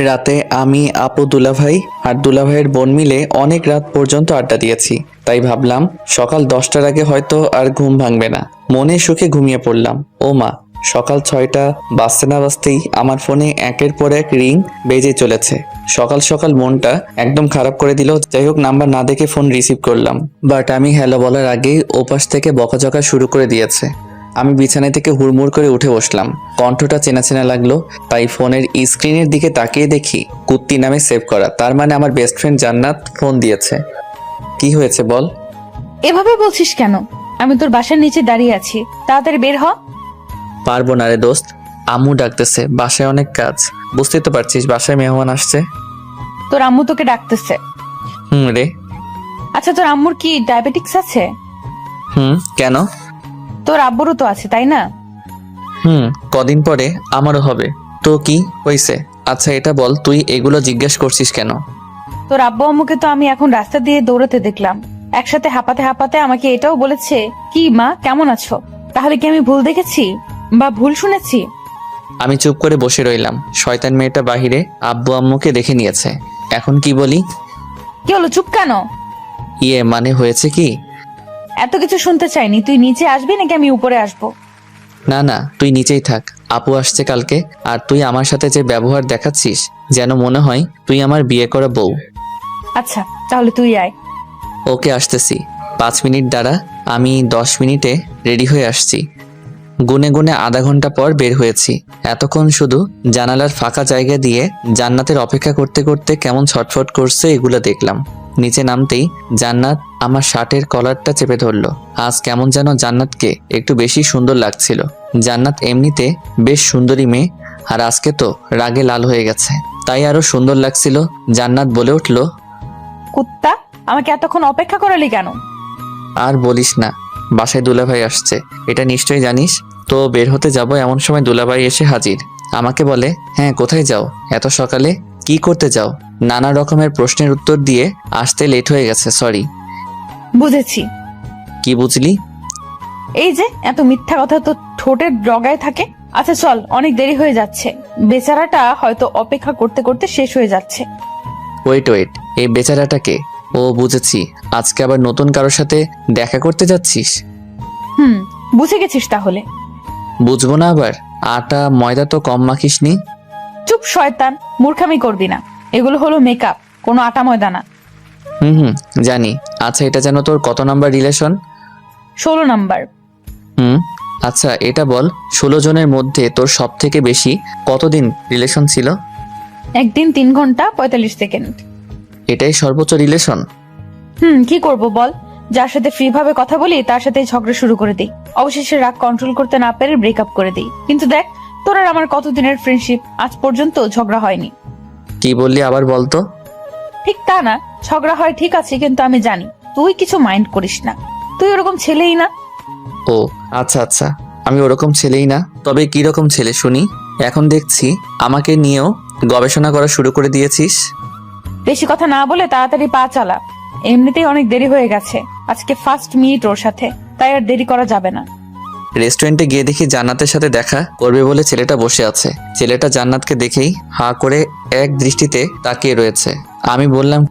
রাতে আমি, আপু, দুলাভাই আর দুলাভাইয়ের বোন মিলে অনেক রাত পর্যন্ত আড্ডা দিয়েছি। তাই ভাবলাম সকাল 10টার আগে হয়তো আর ঘুম ভাঙবে না। মনে সুখে ঘুমিয়ে পড়লাম। ও মা, সকাল 6টা বাজতে না বাজতেই আমার ফোনে একের পর এক রিং বেজে চলেছে। সকাল সকাল মনটা একদম খারাপ করে দিল। যাই হোক, নাম্বার না দেখে ফোন রিসিভ করলাম, বাট আমি হ্যালো বলার আগেই ওপাশ থেকে বকাঝকা শুরু করে দিয়েছে। আমি বিছানায় থেকে হুড়মুড় করে উঠে বসলাম। কণ্ঠটা চেনা চেনা লাগলো, তাই ফোনের স্ক্রিনের দিকে তাকিয়ে দেখি কুত্তি নামে সেভ করা। তার মানে আমার বেস্ট ফ্রেন্ড জান্নাত ফোন দিয়েছে। কি হয়েছে বল? এভাবে বলছিস কেন? আমি তোর বাসার নিচে দাঁড়িয়ে আছি, তাড়াতাড়ি বের হ। পারবো না রে দোস্ত, আম্মু ডাকতেছে, বাসায় অনেক কাজ। বুঝতেই তো পারছিস, বাসায় মেহমান আসছে। তোর আম্মু তোকে ডাকতেছে। রে। আচ্ছা, তোর আম্মুর কি ডায়াবেটিক্স আছে? কেন? তোর আব্বুরও তো আছে, তাই না? কদিন পরে আমারও হবে। তো কি হইছে? আচ্ছা এটা বল, তুই এগুলো জিজ্ঞেস করছিস কেন? তোর আব্বু আম্মুকে তো আমি এখন রাস্তা দিয়ে দৌড়াতে দেখলাম, একসাথে হাঁপাতে হাঁপাতে আমাকে এটাও বলেছে, কি মা কেমন আছো? তাহলে কি আমি ভুল দেখেছি বা ভুল শুনেছি? আমি চুপ করে বসে রইলাম। শয়তান মেয়েটা বাহিরে আব্বু আম্মুকে দেখে নিয়েছে। এখন কি বলি? কি হলো, চুপ কেন? মানে হয়েছে কি? এত কিছু শুনতে চাইনি। তুই নিচে আসবি নাকি আমি উপরে আসবো? না না, তুই নিচেই থাক। আপু আসছে কালকে, আর তুই আমার সাথে যে ব্যবহার দেখাচ্ছিস যেন মনে হয় তুই আমার বিয়ে করা বউ। আচ্ছা তাহলে তুই আয়। ওকে, আসতেছি। 5 মিনিট দাঁড়া, আমি 10 মিনিটে রেডি হয়ে আসছি। গুনে গুনে আধা ঘন্টা পর বের হয়েছি। এতক্ষণ শুধু জানালার ফাঁকা জায়গা দিয়ে জান্নাতের অপেক্ষা করতে করতে কেমন ছটফট করছে এগুলো দেখলাম। নিচে নামতেই জান্নাত আমার শার্টের কলারটা চেপে ধরলো। আজ কেমন যেন জান্নাতকে একটু বেশি সুন্দর লাগছিল। জান্নাত এমনিতে বেশ সুন্দরী মেয়ে, আর আজকে তো রাগে লাল হয়ে গেছে, তাই আরো সুন্দর লাগছিল। জান্নাত বলে উঠল, কুত্তা, আমাকে এতক্ষণ অপেক্ষা করালি কেন? আর বলিস না, বাসায় দুলাভাই আসছে, এটা নিশ্চয়ই জানিস। তো বের হতে যাব, এমন সময় দুলাভাই এসে হাজির। আমাকে বলে, হ্যাঁ কোথায় যাও এত সকালে? কি করতে যাও? নানা রকমের প্রশ্নের উত্তর দিয়ে আসতে লেট হয়ে গেছে, সরি। বুঝেছি। কি বুঝলি? এই যে এত মিথ্যা কথা তো ঠোঁটের ডগায় থাকে। আচ্ছা চল, অনেক দেরি হয়ে যাচ্ছে। বেচারাটা হয়তো অপেক্ষা করতে করতে শেষ হয়ে যাচ্ছে। ওয়েট, এই বেচারাটাকে? ও বুঝেছি, আজকে আবার নতুন কারোর সাথে দেখা করতে যাচ্ছিস? বুঝে গেছিস তাহলে? বুঝবো না আবার? আটা ময়দা তো কম মাখিসনি। চুপ শয়তান, মূর্খামি করবি না। এগুলো হলো মেকআপ, কোনো আটা ময়দা না। জানি। আচ্ছা এটা যেন তোর কত নাম্বার রিলেশন? 16 নাম্বার। আচ্ছা এটা বল, 16 জনের মধ্যে তোর সব থেকে বেশি কতদিন রিলেশন ছিল? একদিন 3 ঘন্টা 45 সেকেন্ড। এটাই সর্বোচ্চ রিলেশন? কি করব বল? যার সাথে ফ্রি ভাবে কথা বলি তার সাথে ঝগড়া শুরু করে দিই, অবশেষে রাগ কন্ট্রোল করতে না পেরে ব্রেকআপ করে দিই। কিন্তু দেখ, তোর আর আমার কতদিনের ফ্রেন্ডশিপ, আজ পর্যন্ত ঝগড়া হয়নি। কি বললি আবার বলতো? ঠিক তা না, ঝগড়া হয় ঠিক আছে, কিন্তু আমি জানি তুই কিছু মাইন্ড করিস না। তুই ওরকম ছেলেই না। ও আচ্ছা, আমি ওরকম ছেলেই না। তবে কি রকম ছেলে শুনি? এখন দেখছি আমাকে নিয়েও গবেষণা করা শুরু করে দিয়েছিস। বেশি কথা না বলে তাড়াতাড়ি পা চালা। এমনিতেই অনেক দেরি হয়ে গেছে, আজকে ফার্স্ট মিট ওর সাথে, তাই আর দেরি করা যাবে না। রেস্টুরেন্টে গিয়ে দেখি জান্নাতের সাথে দেখা করবে বলে ছেলেটা বসে আছে। ছেলেটা জান্নাতকে দেখেই হা করে এক দৃষ্টিতে তাকিয়ে রয়েছে। আমি বললাম,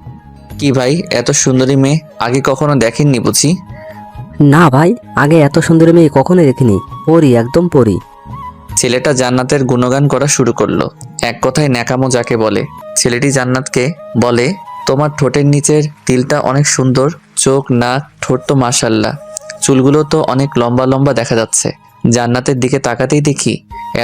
কি ভাই, এত সুন্দরী মেয়ে আগে কখনো দেখেননি বুঝি? না ভাই, আগে এত সুন্দরী মেয়ে কখনো দেখিনি। পরি, একদম পরি। ছেলেটা জান্নাতের গুণগান করা শুরু করলো। এক কথায় ন্যাকামো যাকে বলে। ছেলেটি জান্নাতকে বলে, তোমার ঠোঁটের নিচের তিলটা অনেক সুন্দর, চোখ নাক ঠোঁট তো মাশাল্লাহ, চুলগুলো তো অনেক লম্বা লম্বা দেখা যাচ্ছে। জান্নাতের দিকে তাকাতেই দেখি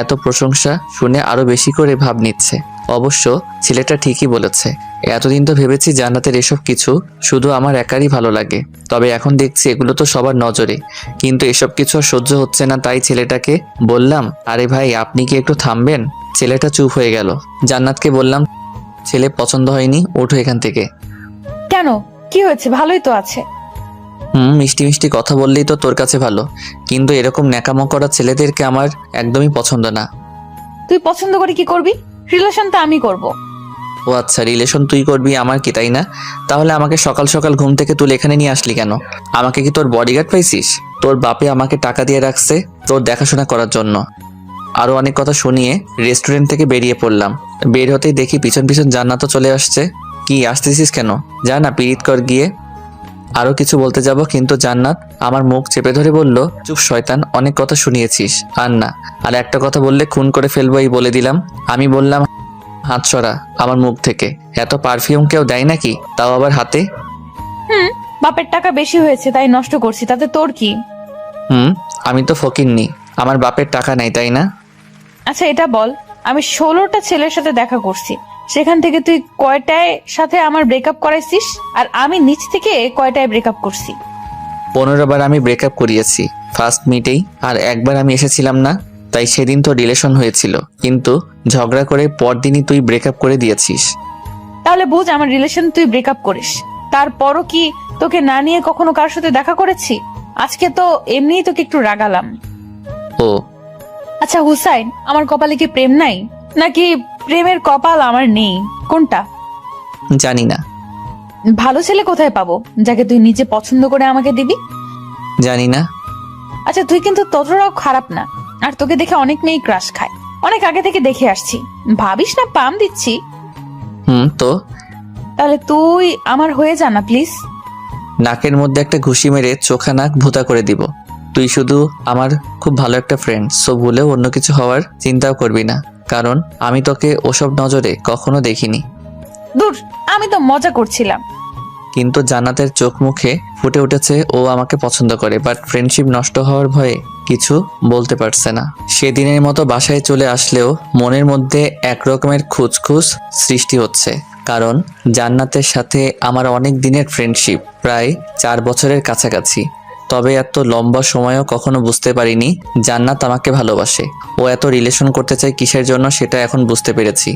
এত প্রশংসা শুনে আরো বেশি করে ভাব নিচ্ছে। অবশ্য ছেলেটা ঠিকই বলেছে। এতদিন তো ভেবেছি জান্নাতের এসব কিছু শুধু আমার একারই ভালো লাগে, তবে এখন দেখছি এগুলো তো সবার নজরে। কিন্তু এসব কিছু আর সহ্য হচ্ছে না, তাই ছেলেটাকে বললাম, আরে ভাই আপনি কি একটু থামবেন? ছেলেটা চুপ হয়ে গেল। জান্নাতকে বললাম, ছেলে পছন্দ হয়নি, ওঠো এখান থেকে। কেন, কি হয়েছে? ভালোই তো আছে। মিষ্টি মিষ্টি কথা বললেই তো তোর কাছে ভালো, কিন্তু এরকম ন্যাকামো করা ছেলেদেরকে আমার একদমই পছন্দ না। তুই পছন্দ করে কি করবি? রিলেশন তো আমি করব। ও আচ্ছা, রিলেশন তুই করবি, আমার কি তাই না? তাহলে আমাকে সকাল সকাল ঘুম থেকে তুলে এখানে নিয়ে আসলি কেন? আমাকে কি তোর বডিগার্ড পাইছিস? তোর বাপে আমাকে টাকা দিয়ে রাখছে তোর দেখাশোনা করার জন্য। আরও অনেক কথা শুনিয়ে রেস্টুরেন্ট থেকে বেরিয়ে পড়লাম। বের হতেই দেখি পিছন পিছন জান্নাতও চলে আসছে। কি আসতেছিস কেন? যা না পিরিত কর গিয়ে। আরও কিছু বলতে যাব কিন্তু জান্নাত আমার মুখ চেপে ধরে বলল, চুপ শয়তান, অনেক কথা শুনিয়েছিস, আর না, আর একটা কথা বললে খুন করে ফেলবো এই বলে দিলাম। আমি বললাম, হাত সরা আমার মুখ থেকে। এত পারফিউম কেউ দেয় নাকি, তাও আবার হাতে? বাপের টাকা বেশি হয়েছে তাই নষ্ট করছি, তাতে তোর কি? আমি তো ফকিন্নি, আমার বাপের টাকা নাই তাই না? আচ্ছা এটা বল, আমি 16টা ছেলের সাথে দেখা করছি, সেখান থেকে তুই কয়টায় সাথে আমার ব্রেকআপ করাইছিস? আর আমি নিচ থেকে কয়টায় ব্রেকআপ করছি? 15 বার আমি ব্রেকআপ করিয়েছি ফার্স্ট মিটেই, আর একবার আমি এসেছিলাম না, তাই সেদিন তো রিলেশন হয়েছিল, কিন্তু ঝগড়া করে পরদিনই তুই ব্রেকআপ করে দিয়েছিস। তাহলে বুঝ আমার রিলেশন তুই ব্রেকআপ করিস, তারপরও কি তোকে না নিয়ে কখনো কারোর সাথে দেখা করেছি? আজকে তো এমনিই তোকে একটু রাগালাম। ও আচ্ছা হুসাইন, আমার কপালে কি প্রেম নাই, নাকি প্রেমের কপাল আমার নেই, কোনটা? জানি না। ভালো ছেলে কোথায় পাবো যাকে তুই নিজে পছন্দ করে আমাকে দিবি? জানি না। আচ্ছা তুই কিন্তু ততটাও খারাপ না, আর তোকে দেখে অনেক মেয়ে ক্রাশ খায়, অনেক আগে থেকে দেখে আসছি, ভাবিস না পাম দিচ্ছি। তো তাহলে তুই আমার হয়ে যা না প্লিজ। নাকের মধ্যে একটা ঘুষি মেরে চোখা নাক ভুতা করে দিব। তুই শুধু আমার খুব ভালো একটা ফ্রেন্ড, সো ভুলেও অন্য কিছু হওয়ার চিন্তাও করবি না, কারণ আমি তোকে ওসব নজরে কখনো দেখিনি। দূর, আমি তো মজা করছিলাম। কিন্তু জান্নাতের চোখ মুখে ফুটে উঠেছে ও আমাকে পছন্দ করে, বাট ফ্রেন্ডশিপ নষ্ট হওয়ার ভয়ে কিছু বলতে পারছে না। সেদিনের মতো বাসায় চলে আসলেও মনের মধ্যে একরকমের খুঁতখুঁত সৃষ্টি হচ্ছে, কারণ জান্নাতের সাথে আমার অনেক দিনের ফ্রেন্ডশিপ, প্রায় 4 বছরের কাছাকাছি। তবে এত লম্বা সময়ও কখনো বুঝতে পারিনি জান্নাত আমাকে ভালোবাসে। ও এত রিলেশন করতে চাই কিসের জন্য সেটা এখন বুঝতে পেরেছি।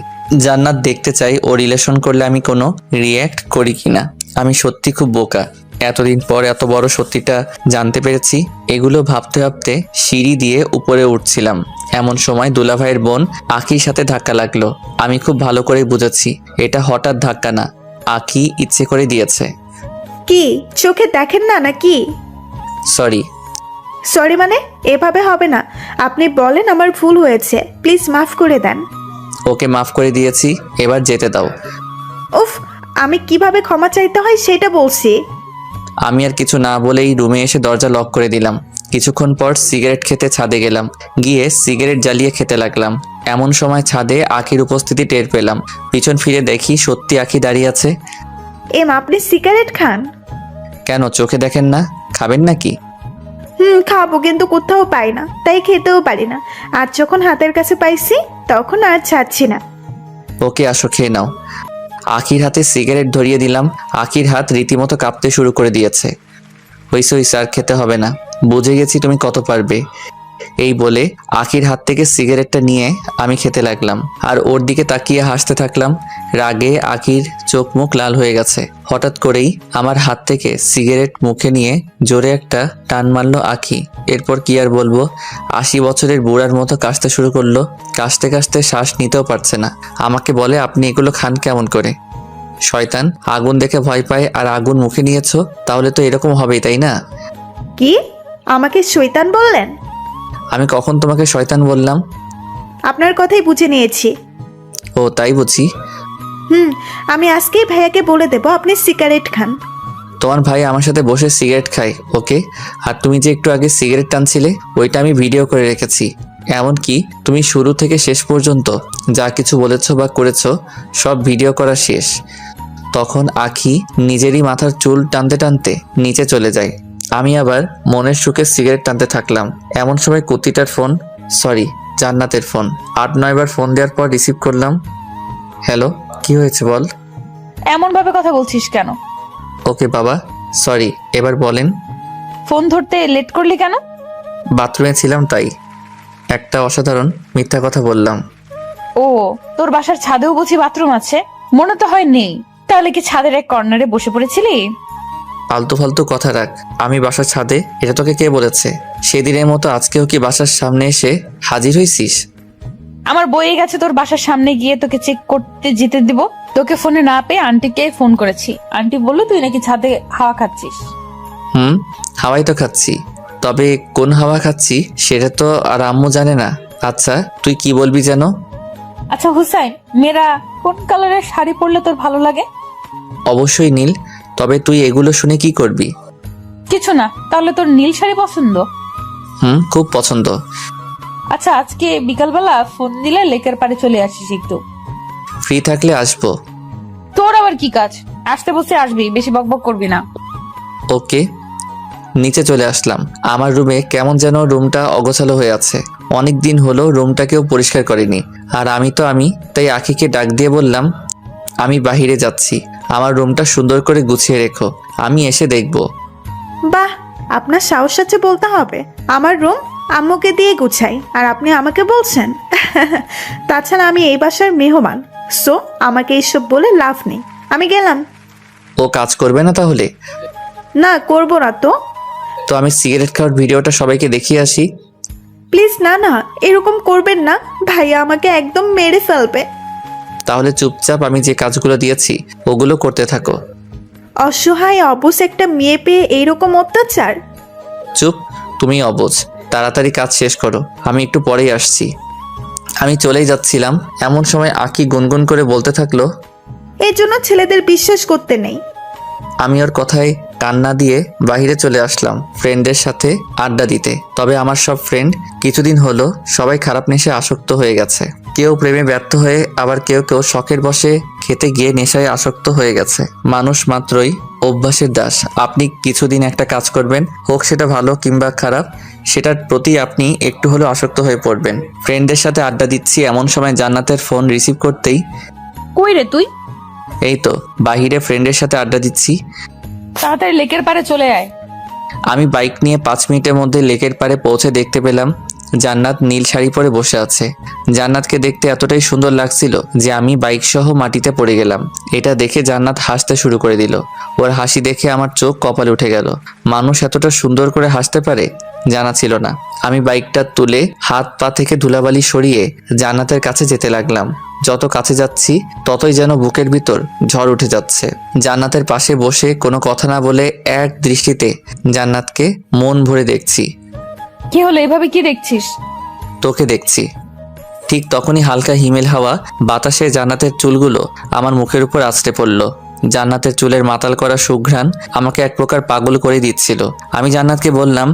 জান্নাত দেখতে চাই ও রিলেশন করলে আমি কোনো রিয়্যাক্ট করি কিনা। আমি সত্যি খুব বোকা, এতদিন পর এত বড় সত্যিটা জানতে পেরেছি। এগুলো ভাবতে ভাবতে সিঁড়ি দিয়ে উপরে উঠছিলাম, এমন সময় দুলাভাইয়ের বোন আখির সাথে ধাক্কা লাগলো। আমি খুব ভালো করে বুঝেছি এটা হঠাৎ ধাক্কা না, আখি ইচ্ছে করে দিয়েছে। কি চোখে দেখেন না নাকি? সরি। সরি মানে? এভাবে হবে না, আপনি বলেন আমার ভুল হয়েছে, প্লিজ মাফ করে দেন। ওকে মাফ করে দিয়েছি, এবার যেতে দাও। উফ, আমি কিভাবে ক্ষমা চাইতে হয় সেটা বলছি। আমি আর কিছু না বলেই রুমে এসে দরজা লক করে দিলাম। কিছুক্ষণ পর সিগারেট খেতে ছাদে গেলাম, গিয়ে সিগারেট জ্বালিয়ে খেতে লাগলাম। এমন সময় ছাদে আখির উপস্থিতি টের পেলাম। পিছন ফিরে দেখি সত্যি আখি দাঁড়িয়ে আছে। আপনি সিগারেট খান? কেন, চোখে দেখেন না? খাবেন নাকি? খাবো, কিন্তু কোথাও পাই না, তাই খেতেও পারি না। আর যখন হাতের কাছে পাইছি তখন আর ছাড়ছি না। ওকে আসো, খেয়ে নাও। আখির হাতে সিগারেট ধরিয়ে দিলাম। আখির হাত রীতিমতো কাঁপতে শুরু করে দিয়েছে। হইছে হইছে, আর খেতে হবে না, বুঝে গেছি তুমি কত পারবে। এই বলে আখির হাত থেকে সিগারেটটা নিয়ে আমি খেতে লাগলাম, আর ওর দিকে তাকিয়ে হাসতে থাকলাম। রাগে আখির চোখ মুখ লাল হয়ে গেছে। হঠাৎ করেই আমার হাত থেকে সিগারেট মুখে নিয়ে জোরে একটা টান মারলো আখি। এরপর কি আর বলবো, 80 বছরের বুড়ার মতো কাশতে শুরু করলো। কাশতে কাশতে শ্বাস নিতেও পারছে না। আমাকে বলে, আপনি এগুলো খান কেমন করে? শয়তান, আগুন দেখে ভয় পায় আর আগুন মুখে নিয়েছো, তাহলে তো এরকম হবেই তাই না? কি আমাকে শয়তান বললেন? আমি কখন তোমাকে শয়তান বললাম? আপনার কথাই বুঝে নিয়েছি। ও তাই বুঝি। আমি আজকেই ভাইয়াকে বলে দেব আপনি সিগারেট খান। তোমার ভাই আমার সাথে বসে সিগারেট খায়, ওকে? আর তুমি যে একটু আগে সিগারেট টানছিলে ওইটা আমি ভিডিও করে রেখেছি। এমনকি তুমি শুরু থেকে শেষ পর্যন্ত যা কিছু বলেছো বা করেছো সব ভিডিও করা শেষ। তখন আখি নিজেরই মাথার চুল টানতে টানতে নিচে চলে যায়। আমি আবার মনের সুখে সিগারেট টানতে থাকলাম। এমন সময় কুত্তিটার ফোন, সরি জান্নাতের ফোন। 8-9 বার ফোন দেওয়ার পর রিসিভ করলাম। হ্যালো, কি হয়েছে বল? এমন ভাবে কথা বলছিস কেন? ওকে বাবা, সরি, এবার বলেন। ফোন ধরতে লেট করলি কেন? বাথরুমে ছিলাম তাই। একটা অসাধারণ মিথ্যা কথা বললাম। ও, তোর বাসার ছাদেও বুঝি বাথরুম আছে? মনে তো হয় নেই। তাহলে কি ছাদের এক কর্নারে বসে পড়েছিলি? ফালতু ফালতু কথা রাখ। আমি বাসার ছাদে, এটা তোকে কে বলেছে? সেদিনের মতো আজকেও কি বাসার সামনে এসে হাজির হইছিস? আমার বইয়ে গেছে তোর বাসার সামনে গিয়ে তোকে চেক করতে যেতে দিব। তোকে ফোনে না পেয়ে আন্টিকে ফোন করেছি। আন্টি বললো তুই নাকি ছাদে হাওয়া খাচ্ছিস। হাওয়াই তো খাচ্ছি। তবে কোন হাওয়া খাচ্ছি সেটা তো আর আম্মু জানে না। আচ্ছা তুই কি বলবি যেন? আচ্ছা হুসাইন, মেয়েরা কোন কালারের শাড়ি পরলে তোর ভালো লাগে? অবশ্যই নীল। তবে তুই এগুলো শুনে কি করবি? কিছু না, তাহলে তোর নীল শাড়ি পছন্দ? খুব পছন্দ। আচ্ছা আজকে বিকালবেলা ফোন দিলে লেকের পাড়ে চলে আসিস একটু। ফ্রি থাকলে আসবো। তোর আবার কি কাজ? আসতে বসে আসবি, বেশি বকবক করবি না। ওকে। নিচে চলে আসলাম। আমার রুমে কেমন যেন রুমটা অগোছালো হয়ে আছে। অনেক দিন হলো রুমটাকেও পরিষ্কার করিনি। আর আমি তাই আখিকে ডাক দিয়ে বললাম, আমি বাহিরে যাচ্ছি, আমার রুমটা সুন্দর করে গুছিয়ে রেখো, আমি এসে দেখব। বাহ, আপনার সাহস আছে বলতে হবে। আমার রুম আম্মুকে দিয়ে গুছাই আর আপনি আমাকে বলছেন? তাছাড়া আমি এই বাসার মেহমান, সো আমাকে এইসব বলে লাভ নেই। আমি গেলাম। ও কাজ করবে না তাহলে? না, করবো না তো। তো আমি সিগারেট খাওয়ার ভিডিওটা সবাইকে দেখিয়ে আসি। প্লিজ না না, এরকম করবেন না, ভাইয়া আমাকে একদম মেরে ফেলবে। তাহলে চুপচাপ আমি যে কাজগুলো দিয়েছি ওগুলো করতে থাকো। অসহায় অবশ একটা মেয়ে পেয়ে এইরকম অত্যাচার। চুপ, তুমি অবুঝ। তাড়াতাড়ি কাজ শেষ করো, আমি একটু পরেই আসছি। আমি চলেই যাচ্ছিলাম, এমন সময় আকি গুনগুন করে বলতে থাকলো, এই জন্য ছেলেদের বিশ্বাস করতে নেই। আমি ওর কথায় কান্না দিয়ে বাইরে চলে আসলাম ফ্রেন্ডের সাথে আড্ডা দিতে। তবে আমার সব ফ্রেন্ড কিছুদিন হলো সবাই খারাপ নেশায় আসক্ত হয়ে গেছে। কেউ প্রেমে ব্যর্থ হয়ে, আবার কেউ কেউ শখের বশে খেতে গিয়ে নেশায় আসক্ত হয়ে গেছে। মানুষ মাত্রই অভ্যাসের দাস। আপনি কিছুদিন একটা কাজ করবেন, হোক সেটা ভালো কিংবা খারাপ, সেটার প্রতি আপনি একটু হলেও আসক্ত হয়ে পড়বেন। ফ্রেন্ডের সাথে আড্ডা দিচ্ছি, এমন সময় জান্নাতের ফোন রিসিভ করতেই, কই রে তুই? এই তো বাহিরে ফ্রেন্ডের সাথে আড্ডা দিচ্ছি। তাড়াতাড়ি লেকের পাড়ে চলে আয়। আমি বাইক নিয়ে 5 মিনিটের মধ্যে লেকের পাড়ে পৌঁছে দেখতে পেলাম জান্নাত নীল শাড়ি পরে বসে আছে। জান্নাতকে দেখতে এতটাই সুন্দর লাগছিল যে আমি বাইক সহ মাটিতে পড়ে গেলাম। এটা দেখে জান্নাত হাসতে শুরু করে দিল। ওর হাসি দেখে আমার চোখ কপালে উঠে গেল। মানুষ এতটা সুন্দর করে হাসতে পারে জানা ছিল না। আমি বাইকটা তুলে হাত পা থেকে ধুলাবালি সরিয়ে জান্নাতের কাছে যেতে লাগলাম। যত কাছে যাচ্ছি ততই যেন বুকের ভিতর ঝড় উঠে যাচ্ছে। জান্নাতের পাশে বসে কোনো কথা না বলে এক দৃষ্টিতে জান্নাতকে মন ভরে দেখছি। কি হলো, এভাবে কি দেখছিস? তোকে দেখছি। ঠিক তখনই হালকা হিমেল হাওয়া বাতাসে জান্নাতের চুলগুলো আমার মুখের উপর আছড়ে পড়ল। জান্নাতের চুলের মাতাল করা সুঘ্রাণ আমাকে এক প্রকার পাগল করে দিচ্ছিল। আমি জান্নাতকে বললাম,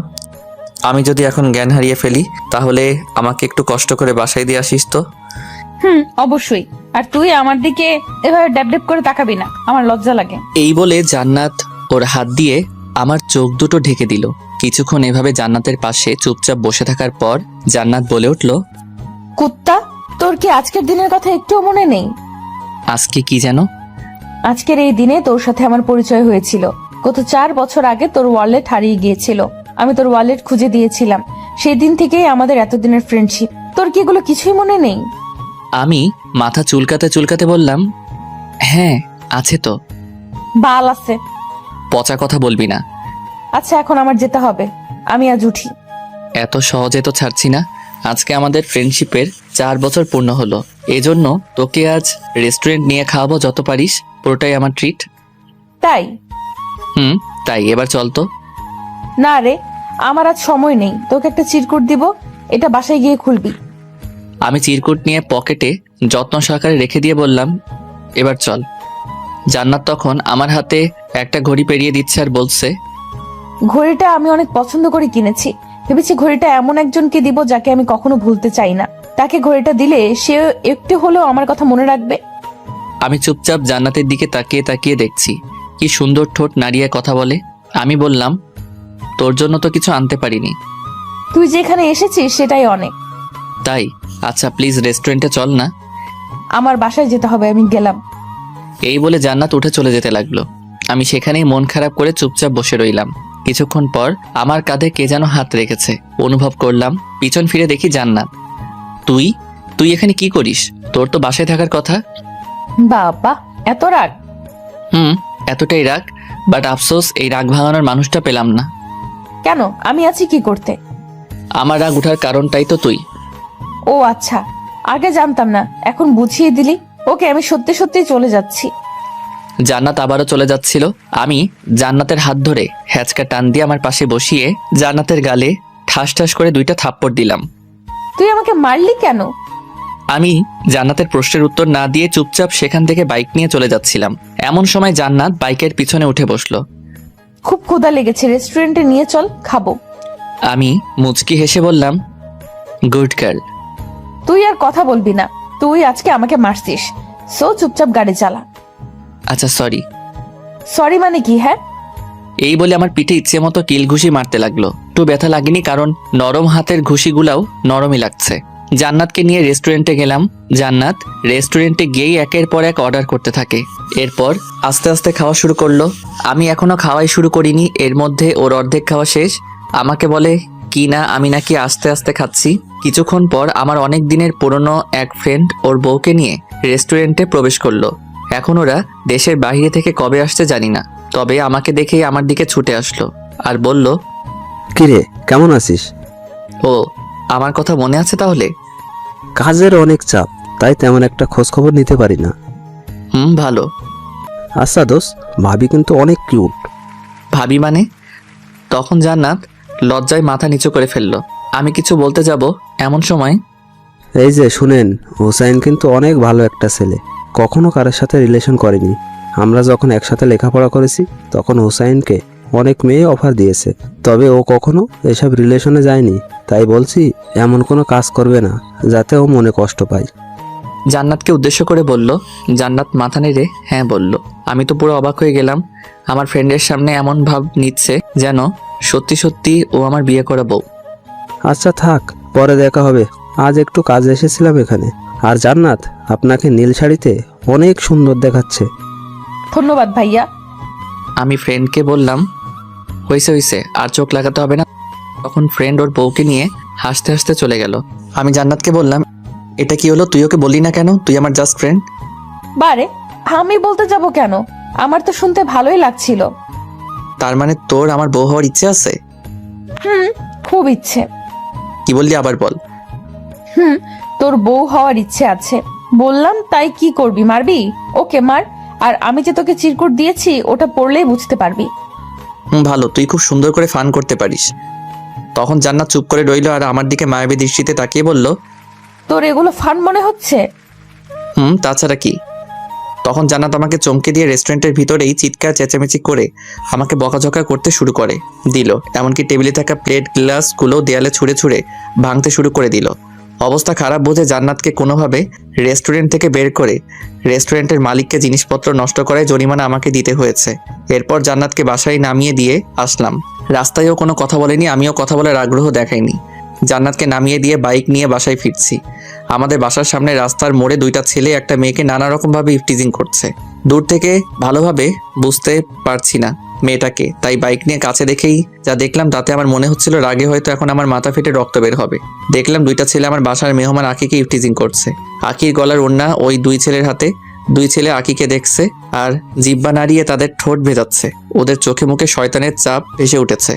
আমি যদি এখন জ্ঞান হারিয়ে ফেলি তাহলে আমাকে একটু কষ্ট করে বাসায় দিয়ে আসিস তো। অবশ্যই। আর তুই আমার দিকে এভাবে ড্যাব ড্যাব করে তাকাবি না, আমার লজ্জা লাগে। এই বলে জান্নাত ওর হাত দিয়ে আমার চোখ দুটো ঢেকে দিল। কিছুক্ষণ এভাবে জান্নাতের পাশে চুপচাপ বসে থাকার পর জান্নাত বলে উঠল, কুত্তা, তোর কি আজকের দিনের কথা একটুও মনে নেই? আজকে কি যেন? আজকের এই দিনে তোর সাথে আমার পরিচয় হয়েছিল। গত 4 বছর আগে তোর ওয়ালেট হারিয়ে গিয়েছিল, আমি তোর ওয়ালেট খুঁজে দিয়েছিলাম। সেই দিন থেকেই আমাদের এতদিনের ফ্রেন্ডশিপ। তোর কি এগুলো কিছুই মনে নেই? আমি মাথা চুলকাতে চুলকাতে বললাম, হ্যাঁ আছে তো। বাল আছে। পচা কথা বলবি না। আচ্ছা এখন আমার যেতে হবে, আমি আজ উঠি। এত সহজে তো ছাড়ছি না। আজকে আমাদের ফ্রেন্ডশিপের 4 বছর পূর্ণ হলো, এজন্য তোকে আজ রেস্টুরেন্ট নিয়ে খাওয়াবো, যত পারিস পুরোটাই আমার ট্রিট। তাই? তাই এবার চল তো। না রে, আমার আজ সময় নেই। তোকে একটা চিরকুট দিব, এটা বাসায় গিয়ে খুলবি। আমি চিরকুট নিয়ে পকেটে যত্ন সহকারে রেখে দিয়ে বললাম, এবার চল। জান্নাত তখন আমার হাতে একটা ঘড়ি পেরিয়ে দিচ্ছে আর বলছে, ঘড়িটা আমি অনেক পছন্দ করে কিনেছি। ভেবেছি ঘড়িটা এমন একজনকে দিব যাকে আমি কখনো ভুলতে চাই না। তাকে ঘড়িটা দিলে সে একটু হলেও আমার কথা মনে রাখবে। আমি চুপচাপ জান্নাতের দিকে তাকিয়ে তাকিয়ে দেখছি কি সুন্দর ঠোঁট নাড়িয়ে কথা বলে। আমি বললাম, তোর জন্য তো কিছু আনতে পারিনি। তুই যেখানে এসেছিস সেটাই অনেক। তাই? আচ্ছা প্লিজ রেস্টুরেন্টে চল না। আমার বাসায় যেতে হবে, আমি গেলাম। এই বলে জান্নাত উঠে চলে যেতে লাগলো। আমি সেখানেই মন খারাপ করে চুপচাপ বসে রইলাম। কিছুক্ষণ পর আমার কাঁধে কে যেন হাত রেখেছে অনুভব করলাম। পিছন ফিরে দেখি জান্নাত। তুই তুই এখানে কি করিস? তোর তো বাসায় থাকার কথা। বাবা, এত রাগ? এতটাই রাগ, বাট আফসোস এই রাগ ভাঙানোর মানুষটা পেলাম না। কেন, আমি আছি কি করতে? আমার রাগ উঠার কারণটাই তো তুই। ও আচ্ছা, আগে জানতাম না, এখন বুঝিয়ে দিলি। ওকে, আমি সত্যি সত্যি চলে যাচ্ছি। জান্নাত আবারও চলে যাচ্ছিল। আমি জান্নাতের হাত ধরে হ্যাচকা টান দিয়ে আমার পাশে বসিয়ে জান্নাতের গালে ঠাস ঠাস করে 2টা থাপ্পড় দিলাম। তুই আমাকে মারলি কেন? আমি জান্নাতের প্রশ্নের উত্তর না দিয়ে চুপচাপ সেখান থেকে বাইক নিয়ে চলে যাচ্ছিলাম। এমন সময় জান্নাত বাইকের পিছনে উঠে বসলো। খুব ক্ষুধা লেগেছে, রেস্টুরেন্টে নিয়ে চল, খাবো। আমি মুচকি হেসে বললাম, গুড গার্ল। তুই আর কথা বলবি না, তুই আজকে আমাকে মারছিস, সো চুপচাপ গাড়ি চালা। আচ্ছা সরি। সরি মানে কি? হ্যাঁ, এই বলে আমার পিঠে ইচ্ছে মতো কিল ঘুষি মারতে লাগলো। একটু ব্যথা লাগেনি, কারণ নরম হাতের ঘুষিগুলাও নরমই লাগছে। জান্নাতকে নিয়ে রেস্টুরেন্টে গেলাম। জান্নাত রেস্টুরেন্টে গিয়েই একের পর এক অর্ডার করতে থাকে। এরপর আস্তে আস্তে খাওয়া শুরু করলো। আমি এখনো খাওয়াই শুরু করিনি, এর মধ্যে ওর অর্ধেক খাওয়া শেষ। আমাকে বলে কি না আমি নাকি আস্তে আস্তে খাচ্ছি। কিছুক্ষণ পর আমার অনেক দিনের পুরনো এক ফ্রেন্ড ওর বউকে নিয়ে রেস্টুরেন্টে প্রবেশ করলো। এখন ওরা দেশের বাইরে থেকে কবে আসছে জানি না, তবে আমাকে দেখেই আমার দিকে ছুটে আসলো আর বলল, কিরে, কেমন আছিস? ও আমার কথা মনে আছে তাহলে? কাজের অনেক চাপ, তাই তেমন একটা খোঁজ খবর নিতে পারি না। ভালো। আচ্ছা দোস্ত, ভাবি কিন্তু অনেক কিউট। ভাবি মানে? তখন জান্নাত লজ্জায় মাথা নিচু করে ফেললো। আমি কিছু বলতে যাব এমন সময়, এই যে শুনেন, হুসাইন কিন্তু অনেক ভালো একটা ছেলে, কখনো কারোর সাথে রিলেশন করেনি। আমরা যখন একসাথে লেখাপড়া করেছি তখন হুসাইনকে অনেক মেয়ে অফার দিয়েছে, তবে ও কখনো এসব রিলেশনে যায়নি। তাই বলছি, এমন কোনো কাজ করবে না যাতে ও মনে কষ্ট পায়। জান্নাতকে উদ্দেশ্য করে বলল। জান্নাত মাথা নেড়ে হ্যাঁ বলল। আমি তো পুরো অবাক হয়ে গেলাম। আমার ফ্রেন্ডের সামনে এমন ভাব নিচ্ছে যেন সত্যি সত্যি ও আমার বিয়ে করা বউ। আচ্ছা থাক, পরে দেখা হবে, আজ একটু কাজে এসেছিলাম এখানে। আর জান্নাত, আপনাকে নীল শাড়িতে অনেক সুন্দর দেখাচ্ছে। ধন্যবাদ ভাইয়া। আমি ফ্রেন্ডকে বললাম, হয়েছে হয়েছে, আর চোখ লাগাতে হবে না। তখন ফ্রেন্ড ওর বউকে নিয়ে হাসতে হাসতে চলে গেল। আমি জান্নাতকে বললাম, এটা কি হলো? তুই ওকে বললি না কেন? তুই আমার জাস্ট ফ্রেন্ড। বারে, আমি বলতে যাব কেন? আমার তো শুনতে ভালোই লাগছিল। তার মানে তোর আমার বউ হওয়ার ইচ্ছে আছে? খুব ইচ্ছে। কি বললি আবার বল। তোর বউ হওয়ার ইচ্ছে আছে বললাম, তাই কি করবি? মারবি? ওকে মার। আর আমি যে তোকে চিরকুট দিয়েছি ওটা পড়লেই বুঝতে পারবি। ভালো, তুই খুব সুন্দর করে ফান করতে পারিস। তখন জান্নাত চুপ করে রইল আর আমার দিকে মায়াবী দৃষ্টিতে তাকিয়ে বলল, তোর এগুলো ফান মনে হচ্ছে? তাছাড়া কি। তখন জান্নাত আমাকে চমকে দিয়ে রেস্টুরেন্টের ভিতরেই চিৎকার চেঁচামেচি করে আমাকে বকাঝকা করতে শুরু করে দিল। এমনকি টেবিলে থাকা প্লেট গ্লাসগুলো দেয়ালে ছুঁড়ে ছুঁড়ে ভাঙতে শুরু করে দিল। অবস্থা খারাপ বুঝে জান্নাতকে কোনোভাবে রেস্টুরেন্ট থেকে বের করে রেস্টুরেন্টের মালিককে জিনিসপত্র নষ্ট করায় জরিমানা আমাকে দিতে হয়েছে। এরপর জান্নাতকে বাসায় নামিয়ে দিয়ে আসলাম। রাস্তায়ও কোনো কথা বলেনি, আমিও কথা বলার আগ্রহ দেখাইনি। জান্নাতকে নামিয়ে দিয়ে বাইক নিয়ে বাসায় ফিরছি। আমাদের বাসার সামনে রাস্তার মোড়ে 2টা ছেলে একটা মেয়েকে নানা রকমভাবে ইফটিজিং করছে। দূর থেকে ভালোভাবে বুঝতে পারছি না মেয়েটাকে, তাই বাইক নিয়ে কাছে দেখেই যা দেখলাম তাতে আমার মনে হচ্ছিল রাগে হয়তো এখন আমার মাথা ফেটে রক্ত বের হবে। দেখলাম 2টা ছেলে আমার বাসার মেহমান আকিকে ইফটিজিং করছে। আকির গলার ওড়না ওই 2 ছেলের হাতে। 2 ছেলে আকিকে দেখছে আর জিহ্বা নাড়িয়ে তাদের ঠোঁট ভেজাচ্ছে। ওদের চোখে মুখে শয়তানের চাপ ভেসে উঠেছে।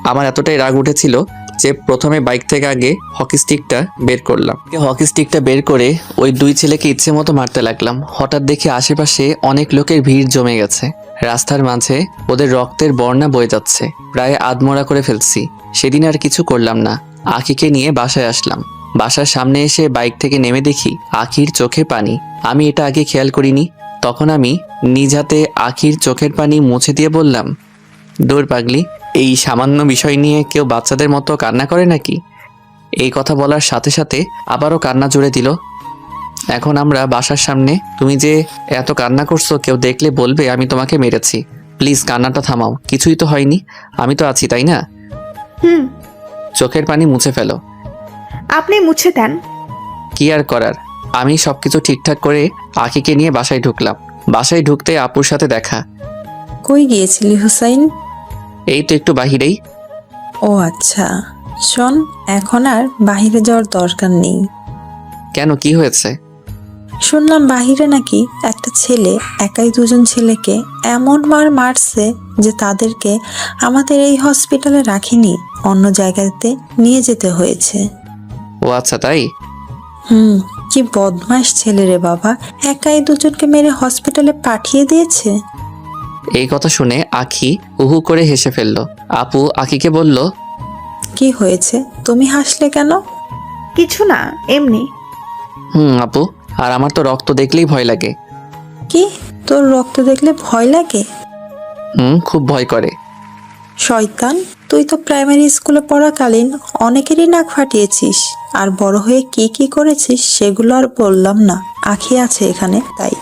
আমার এতটাই রাগ উঠেছিল যে প্রথমে বাইক থেকে আগে হকি স্টিকটা বের করলাম। হকি স্টিকটা বের করে ওই 2 ছেলেকে ইচ্ছে মতো মারতে লাগলাম। হঠাৎ দেখে আশেপাশে অনেক লোকের ভিড় জমে গেছে। রাস্তার মাঝে ওদের রক্তের বন্যা বয়ে যাচ্ছে। প্রায় আধমরা করে ফেলছি। সেদিন আর কিছু করলাম না। আখিকে নিয়ে বাসায় আসলাম। বাসার সামনে এসে বাইক থেকে নেমে দেখি আখির চোখে পানি। আমি এটা আগে খেয়াল করিনি। তখন আমি নিজ হাতে আখির চোখের পানি মুছে দিয়ে বললাম, দূর পাগলি, এই সামান্য বিষয় নিয়ে কেউ বাচ্চাদের মতো কান্না করে নাকি? এই কথা বলার সাথে সাথে আবারও কান্না জুড়ে দিল। এখন আমরা বাসার সামনে, তুমি যে এত কান্না করছো কেউ দেখলে বলবে আমি তোমাকে মেরেছি। প্লিজ কান্নাটা থামাও, কিছুই তো হয়নি, আমি তো আছি, তাই না? চোখের পানি মুছে ফেলো। আপনি মুছে দেন। কি আর করার, আমি সবকিছু ঠিকঠাক করে আখিকে নিয়ে বাসায় ঢুকলাম। বাসায় ঢুকতে আপুর সাথে দেখা। কই গিয়েছিলি হুসাইন? এই তো একটু বাহিরেই। ও আচ্ছা, শোন, এখন আর বাহিরে যাওয়ার দরকার নেই। কেন, কি হয়েছে? শুনলাম বাহিরে নাকি একটা ছেলে একাই 2জন ছেলেকে এমন মারছে যে তাদেরকে আমাদের এই হসপিটালে রাখিনি, অন্য জায়গাতে নিয়ে যেতে হয়েছে। ও আচ্ছা, তাই? কি বদমাস ছেলে রে বাবা, একাই দুজনকে মেরে হসপিটালে পাঠিয়ে দিয়েছে। এই কথা শুনে আখি উহু করে হেসে ফেলল। আপু আখিকে বলল, কি হয়েছে, তুমি হাসলে কেন? কিছু না, এমনি। আপু, আর আমার তো রক্ত দেখলেই ভয় লাগে। কি, তোর রক্ত দেখলে ভয় লাগে? খুব ভয় করে। শয়তান, তুই তো প্রাইমারি স্কুলে পড়াকালীন অনেকেরই নাক ফাটিয়েছিস, আর বড় হয়ে কি কি করেছিস সেগুলো আর বললাম না, আখি আছে এখানে তাই।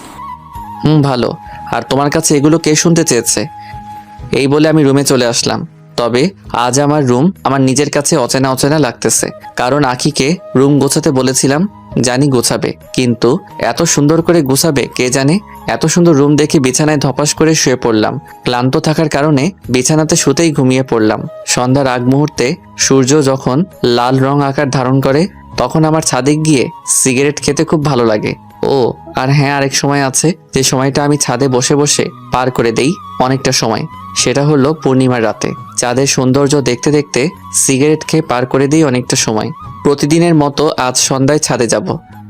ভালো। আর তোমার কাছে এগুলো কে শুনতে চেয়েছে? এই বলে আমি রুমে চলে আসলাম। তবে আজ আমার রুম আমার নিজের কাছে অচেনা অচেনা লাগতেছে, কারণ আখিকে রুম গোছাতে বলেছিলাম, জানি গোছাবে, কিন্তু এত সুন্দর করে গোছাবে কে জানে। এত সুন্দর রুম দেখে বিছানায় ধপাস করে শুয়ে পড়লাম। ক্লান্ত থাকার কারণে বিছানাতে শুতেই ঘুমিয়ে পড়লাম। সন্ধ্যার আগ মুহূর্তে সূর্য যখন লাল রং আকার ধারণ করে, তখন আমার ছাদে গিয়ে সিগারেট খেতে খুব ভালো লাগে। ও আর হ্যাঁ, আরেক সময় আছে যে সময়টা আমি ছাদে বসে বসে পার করে দেই অনেকটা সময়, সেটা হলো পূর্ণিমার রাতে। চাঁদের সৌন্দর্য দেখতে দেখতে সিগারেট খেয়ে পার করে দিই অনেকটা সময়। প্রতিদিনের মতো আজ সন্ধ্যায় ছাদে যাব,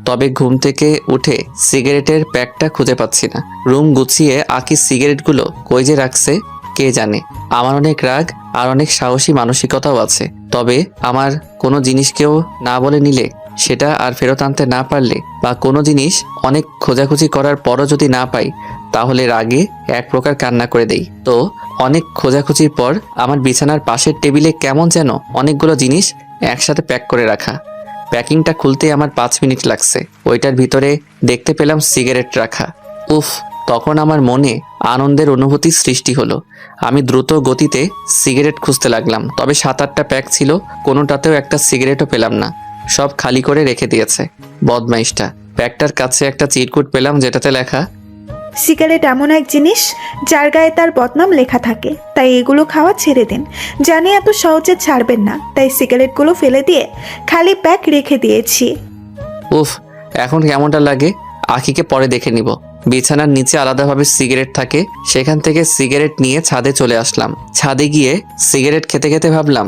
তবে ঘুম থেকে উঠে সিগারেটের প্যাকটা খুঁজে পাচ্ছি না। রুম গুছিয়ে আকি সিগারেটগুলো কই যে রাখছে কে জানে। আমার অনেক রাগ আর অনেক সাহসী মানসিকতাও আছে, তবে আমার কোনো জিনিস কেউ না বলে নিলে, সেটা আর ফেরত আনতে না পারলে, বা কোনো জিনিস অনেক খোঁজাখুঁজি করার পরও যদি না পাই, তাহলে রাগে এক প্রকার কান্না করে দেই। তো অনেক খোঁজাখুঁজির পর আমার বিছানার পাশের টেবিলে কেমন যেন অনেকগুলো জিনিস একসাথে প্যাক করে রাখা। প্যাকিংটা খুলতে আমার 5 মিনিট লাগছে। ওইটার ভিতরে দেখতে পেলাম সিগারেট রাখা। উফ, তখন আমার মনে আনন্দের অনুভূতি সৃষ্টি হলো। আমি দ্রুত গতিতে সিগারেট খুঁজতে লাগলাম, তবে 7-8টা প্যাক ছিল, কোনোটাতেও একটা সিগারেটও পেলাম না। সব খালি করে রেখে দিয়েছে বদমাইশটা। প্যাকটার কাছে একটা চিরকুট পেলাম, যেটাতে লেখা, সিগারেট এমন এক জিনিস যার গায়ে তার বদনাম লেখা থাকে, তাই এগুলো খাওয়া ছেড়ে দিন। জানি এত সহজে ছাড়বেন না, তাই সিগারেটগুলো ফেলে দিয়ে খালি প্যাক রেখে দিয়েছি। উফ, এখন কেমনটা লাগে আখিকে পরে দেখে নিব। বিছানার নিচে আলাদাভাবে সিগারেট থাকে, সেখান থেকে সিগারেট নিয়ে ছাদে চলে আসলাম। ছাদে গিয়ে সিগারেট খেতে খেতে ভাবলাম,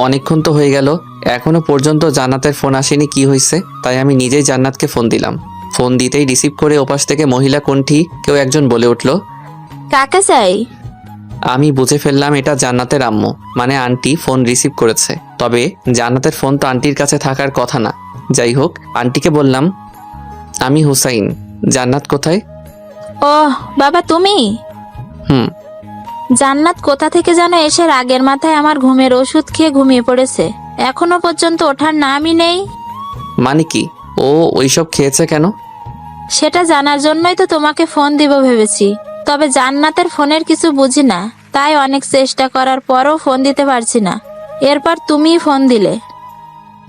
অনেকক্ষণ তো হয়ে গেল, এখনো পর্যন্ত জান্নাতের ফোন আসেনি, কি হয়েছে। তাই আমি নিজেই জান্নাতকে ফোন দিলাম। ফোন দিতেই রিসিভ করে ওপাশ থেকে মহিলা কণ্ঠী কেউ একজন বলে উঠল, কাকে চাই? আমি বুঝে ফেললাম এটা জান্নাতের আম্মু, মানে আন্টি ফোন রিসিভ করেছে। তবে জান্নাতের ফোন তো আন্টির কাছে থাকার কথা না। যাই হোক, আন্টিকে বললাম, আমি হুসাইন, জান্নাত কোথায়? ওহ বাবা, তুমি? হুম। জান্নাত কোথা থেকে যেন এসে রাগের মাথায় আমার ঘুমের ওষুধ খেয়ে ঘুমিয়ে পড়েছে, এখনো পর্যন্ত ওঠার নামই নেই। মানে কি, ও ওইসব খেয়েছে কেন? সেটা জানার জন্যই তো তোমাকে ফোন দিব ভেবেছি, তবে জান্নাতের ফোনের কিছু বুঝি না, তাই অনেক চেষ্টা করার পরও ফোন দিতে পারছি না। এরপর তুমিই ফোন দিলে।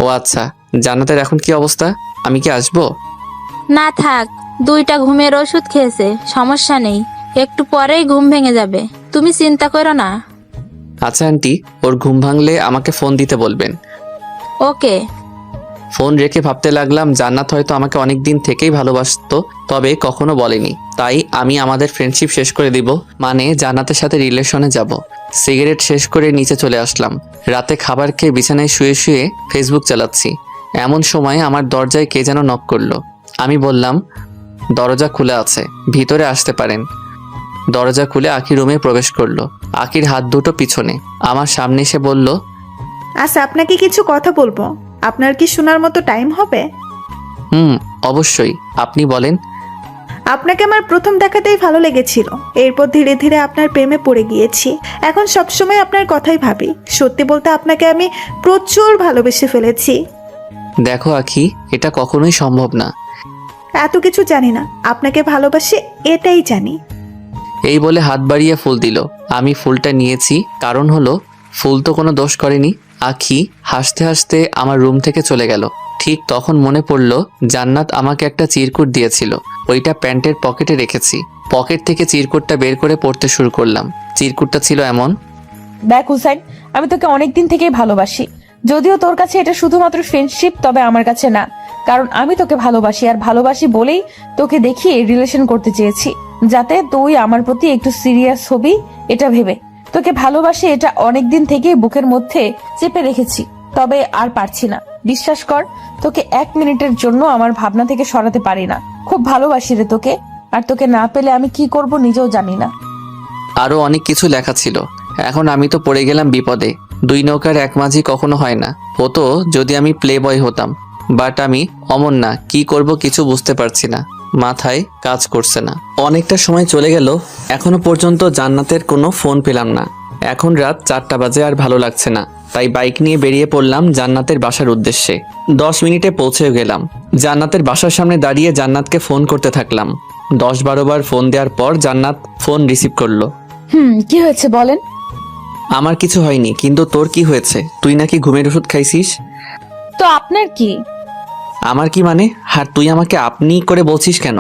ও আচ্ছা, জান্নাতের এখন কি অবস্থা? আমি কি আসবো? না থাক, 2টা ঘুমের ওষুধ খেয়েছে, সমস্যা নেই, একটু পরেই ঘুম ভেঙে যাবে, তুমি চিন্তা করো না। আচ্ছা আন্টি, ওর ঘুম ভাঙলে আমাকে ফোন দিতে বলবেন। ওকে। ফোন রেখে ভাবতে লাগলাম, জান্নাত হয়তো আমাকে অনেক দিন থেকেই ভালোবাসতো, তবে কখনো বলেনি। তাই আমি আমাদের ফ্রেন্ডশিপ শেষ করে দিব, মানে জান্নাতের সাথে রিলেশনে যাব। সিগারেট শেষ করে নিচে চলে আসলাম। রাতে খাবার খেয়ে বিছানায় শুয়ে শুয়ে ফেসবুক চালাচ্ছি। এমন সময় আমার দরজায় কে যেন নক করলো। আমি বললাম, দরজা খোলা আছে, ভিতরে আসতে পারেন। দরজা খুলে আখি রুমে প্রবেশ করলো। আখির হাত দুটো পিছনে, আমার সামনে এসে বলল, আচ্ছা, আপনাকে কিছু কথা বলবো, আপনার কি শোনার মতো টাইম হবে? অবশ্যই, আপনি বলেন। আপনাকে আমার প্রথম দেখাতেই ভালো লেগেছিল, এরপর ধীরে ধীরে আপনার প্রেমে পড়ে গিয়েছি। এখন সবসময় আপনার কথাই ভাবি। সত্যি বলতে আপনাকে আমি প্রচুর ভালোবেসে ফেলেছি। দেখো আখি, এটা কখনোই সম্ভব না। এত কিছু জানি না, আপনাকে ভালোবাসি এটাই জানি। এই বলে হাত বাড়িয়ে ফুল দিল। আমি ফুলটা নিয়েছি, কারণ হলো ফুল তো কোনো দোষ করেনি। আখি হাসতে হাসতে আমার রুম থেকে চলে গেল। ঠিক তখন মনে পড়ল, জান্নাত আমাকে একটা চিরকুট দিয়েছিল, ওইটা প্যান্টের পকেটে রেখেছি। পকেট থেকে চিরকুটটা বের করে পড়তে শুরু করলাম। চিরকুটটা ছিল এমন, দেখ হুসাইন, আমি তোকে অনেকদিন থেকেই ভালোবাসি। যদিও তোর কাছে এটা শুধুমাত্র ফ্রেন্ডশিপ, তবে আমার কাছে না, কারণ আমি তোকে ভালোবাসি, আর ভালোবাসি বলেই তোকে দেখিয়ে রিলেশন করতে চেয়েছি, যাতে তুই আমার প্রতি একটু সিরিয়াস হবি, এটা ভেবে। তোকে ভালোবাসি এটা অনেকদিন থেকেই বুকের মধ্যে চেপে রেখেছি, তবে আর পারছি না। বিশ্বাস কর, তোকে 1 মিনিটের জন্য আমার ভাবনা থেকে সরাতে পারি না। খুব ভালোবাসি রে তোকে, আর তোকে না পেলে আমি কি করব নিজেও জানি না। আরও অনেক কিছু লেখা ছিল। এখন আমি তো পড়ে গেলাম বিপদে। 2 নৌকার এক মাঝি কখনো হয় না। হতো যদি আমি প্লে বয় হতাম, বাট আমি অমন না। কি করব কিছু বুঝতে পারছি না, মাথায় কাজ করছে না। অনেকটা সময় চলে গেল, এখনো পর্যন্ত জান্নাতের কোনো ফোন পেলাম না। এখন রাত 4টা বাজে, আর ভালো লাগছে না, তাই বাইক নিয়ে বেরিয়ে পড়লাম জান্নাতের বাসার উদ্দেশ্যে। 10 মিনিটে পৌঁছেও গেলাম। জান্নাতের বাসার সামনে দাঁড়িয়ে জান্নাতকে ফোন করতে থাকলাম। 10-12 বার ফোন দেওয়ার পর জান্নাত ফোন রিসিভ করলো। কি হয়েছে বলেন? আমার কিছু হয়নি, কিন্তু তোর কি হয়েছে? তুই নাকি ঘুমের ওষুধ খাইছিস। তো আপনার কি? আমার কি মানে? আর তুই আমাকে আপনি করে বলছিস কেন?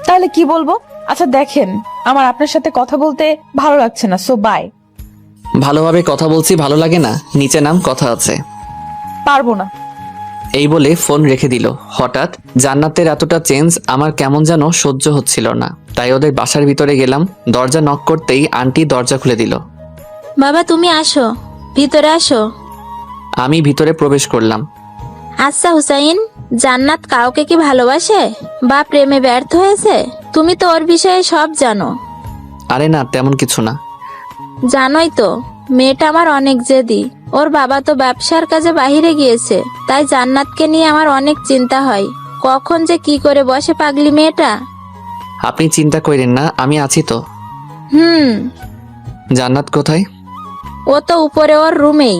তাহলে কি বলবো? আচ্ছা দেখেন, আমার আপনার সাথে কথা বলতে ভালো লাগছে না, সো বাই। ভালোভাবে কথা বলছি, ভালো লাগে না? নিচে নাম, কথা আছে। পারবো না। এই বলে ফোন রেখে দিল। হঠাৎ জান্নাতের এতটা চেঞ্জ আমার কেমন যেন সহ্য হচ্ছিল না, তাই ওদের বাসার ভিতরে গেলাম। দরজা নক করতেই আন্টি দরজা খুলে দিল। বাবা তুমি আসো, ভিতরে আসো। আমি ভিতরে প্রবেশ করলাম। আচ্ছা হুসাইন, জান্নাত কাউকে কি ভালোবাসে বা প্রেমে ব্যর্থ হয়েছে? তুমি তো ওর বিষয়ে সব জানো। আরে না, তেমন কিছু না। জানোই তো, মেয়েটা আমার অনেক জেদি। ওর বাবা তো ব্যবসার কাজে বাইরে গিয়েছে, তাই জান্নাতকে নিয়ে আমার অনেক চিন্তা হয়। কখন যে কি করে বসে পাগলি মেয়েটা। আপনি চিন্তা করেন না, আমি আছি তো। জান্নাত কোথায়? ও তো উপরে ওর রুমেই।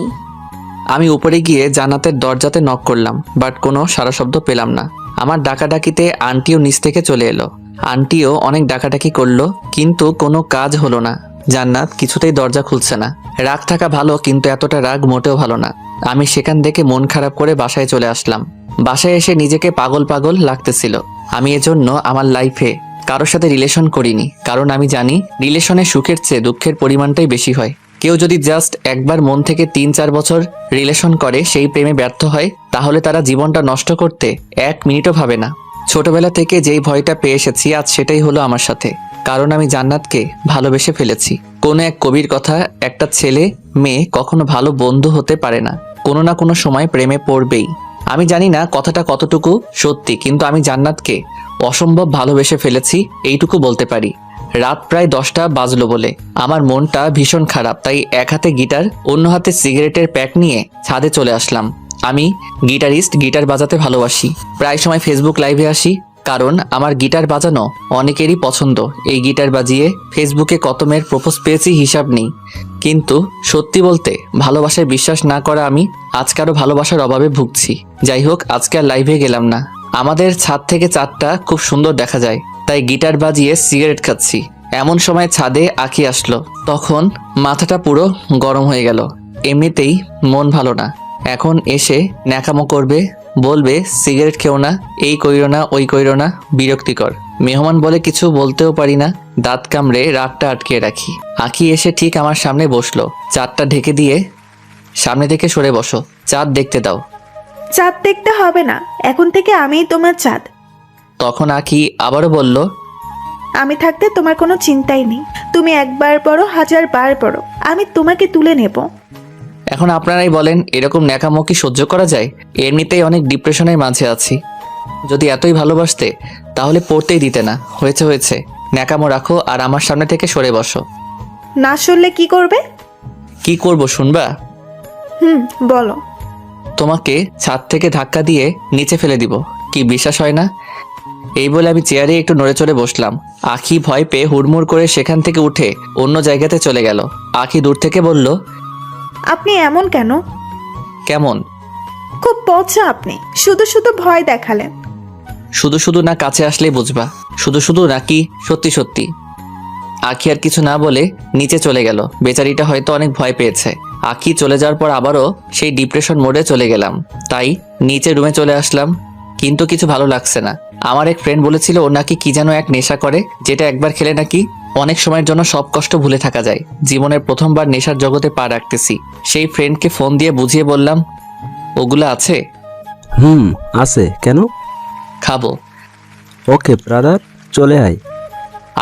আমি উপরে গিয়ে জান্নাতের দরজাতে নক করলাম, বাট কোনো সারা শব্দ পেলাম না। আমার ডাকাডাকিতে আন্টিও নিচ থেকে চলে এলো। আন্টিও অনেক ডাকাডাকি করলো, কিন্তু কোনো কাজ হলো না। জান্নাত কিছুতেই দরজা খুলছে না। রাগ থাকা ভালো, কিন্তু এতটা রাগ মোটেও ভালো না। আমি সেখান থেকে মন খারাপ করে বাসায় চলে আসলাম। বাসায় এসে নিজেকে পাগল পাগল লাগতেছিল। আমি এজন্য আমার লাইফে কারোর সাথে রিলেশন করিনি, কারণ আমি জানি রিলেশনে সুখের চেয়ে দুঃখের পরিমাণটাই বেশি হয়। কেউ যদি জাস্ট একবার মন থেকে 3-4 বছর রিলেশন করে, সেই প্রেমে ব্যর্থ হয়, তাহলে তারা জীবনটা নষ্ট করতে 1 মিনিটও ভাবে না। ছোটবেলা থেকে যেই ভয়টা পেয়ে এসেছি, আজ সেটাই হলো আমার সাথে, কারণ আমি জান্নাতকে ভালোবেসে ফেলেছি। কোনো এক কবির কথা, একটা ছেলে মেয়ে কখনো ভালো বন্ধু হতে পারে না, কোনো না কোনো সময় প্রেমে পড়বেই। আমি জানি না কথাটা কতটুকু সত্যি, কিন্তু আমি জান্নাতকে অসম্ভব ভালোবেসে ফেলেছি, এইটুকু বলতে পারি। রাত প্রায় 10টা বাজলো বলে আমার মনটা ভীষণ খারাপ, তাই এক হাতে গিটার, অন্য হাতে সিগারেটের প্যাক নিয়ে ছাদে চলে আসলাম। আমি গিটারিস্ট, গিটার বাজাতে ভালোবাসি। প্রায় সময় ফেসবুক লাইভে আসি, কারণ আমার গিটার বাজানো অনেকেরই পছন্দ। এই গিটার বাজিয়ে ফেসবুকে কত মেয়ের প্রপোজ পেয়েছি হিসাব নেই। কিন্তু সত্যি বলতে, ভালোবাসায় বিশ্বাস না করা আমি আজকারও ভালোবাসার অভাবে ভুগছি। যাই হোক, আজকে আর লাইভে গেলাম না। আমাদের ছাদ থেকে চাঁদটা খুব সুন্দর দেখা যায়, তাই গিটার বাজিয়ে সিগারেট খাচ্ছি। এমন সময় ছাদে আঁখি আসলো, তখন মাথাটা পুরো গরম হয়ে গেল। এমনিতেই মন ভালো না, এখন এসে ন্যাকামো করবে, বলবে সিগারেট খেও না, এই কইরো না, ওই কইরো না, বিরক্তিকর। মেহমান বলে কিছু বলতেও পারি না, দাঁত কামড়ে রাগটা আটকে রাখি। আঁখি এসে ঠিক আমার সামনে বসলো। চাঁদটা ঢেকে দিয়ে, সামনে থেকে সরে বসো, চাঁদ দেখতে দাও। চাঁদ দেখতে হবে না, এখন থেকে আমিই তোমার চাঁদ। তখন আঁখি আবারও বলল, আমি থাকতে তোমার কোনো চিন্তাই নেই। তুমি একবার পড়ো, 1000 বার পড়ো, আমি তোমাকে তুলে নেব। এখন আপনারাই বলেন, এরকম ন্যাকামো কি সহ্য করা যায়? এমনিতেই অনেক ডিপ্রেশনের মাঝে আছি। যদি এতই ভালোবাসতে তাহলে পড়তেই দিতে না। হয়েছে হয়েছে, ন্যাকামো রাখো আর আমার সামনে থেকে সরে বসো। না শুনলে কি করবে? কি করব শুনবা? বলো। তোমাকে ছাদ থেকে ধাক্কা দিয়ে নিচে ফেলে দিব। কি বিশ্বাস হয় না? এই বলে আমি চেয়ারে একটু নড়ে চড়ে বসলাম। আঁখি ভয় পেয়ে হুড়মুড় করে সেখান থেকে উঠে অন্য জায়গাতে চলে গেল। আঁখি দূর থেকে বলল, আপনি এমন কেন? কেমন? খুব পচা আপনি, শুধু শুধু ভয় দেখালেন। শুধু শুধু না কাছে আসলেই বুঝবা, শুধু শুধু নাকি সত্যি সত্যি। আঁখি আর কিছু না বলে নিচে চলে গেল। বেচারিটা হয়তো অনেক ভয় পেয়েছে। আঁখি চলে যাওয়ার পর আবারও সেই ডিপ্রেশন মোডে চলে গেলাম। তাই নিচে রুমে চলে আসলাম, কিন্তু কিছু ভালো লাগছে না। আমার এক ফ্রেন্ড বলেছিল ও নাকি কি যেন এক নেশা করে, যেটা একবার খেলে নাকি অনেক সময়ের জন্য সব কষ্ট ভুলে থাকা যায়। জীবনের প্রথমবার নেশার জগতে পা রাখতেছি। সেই ফ্রেন্ডকে ফোন দিয়ে বুঝিয়ে বললাম, ওগুলা আছে? আছে। কেন? খাবো। ওকে ব্রাদার, চলে আয়।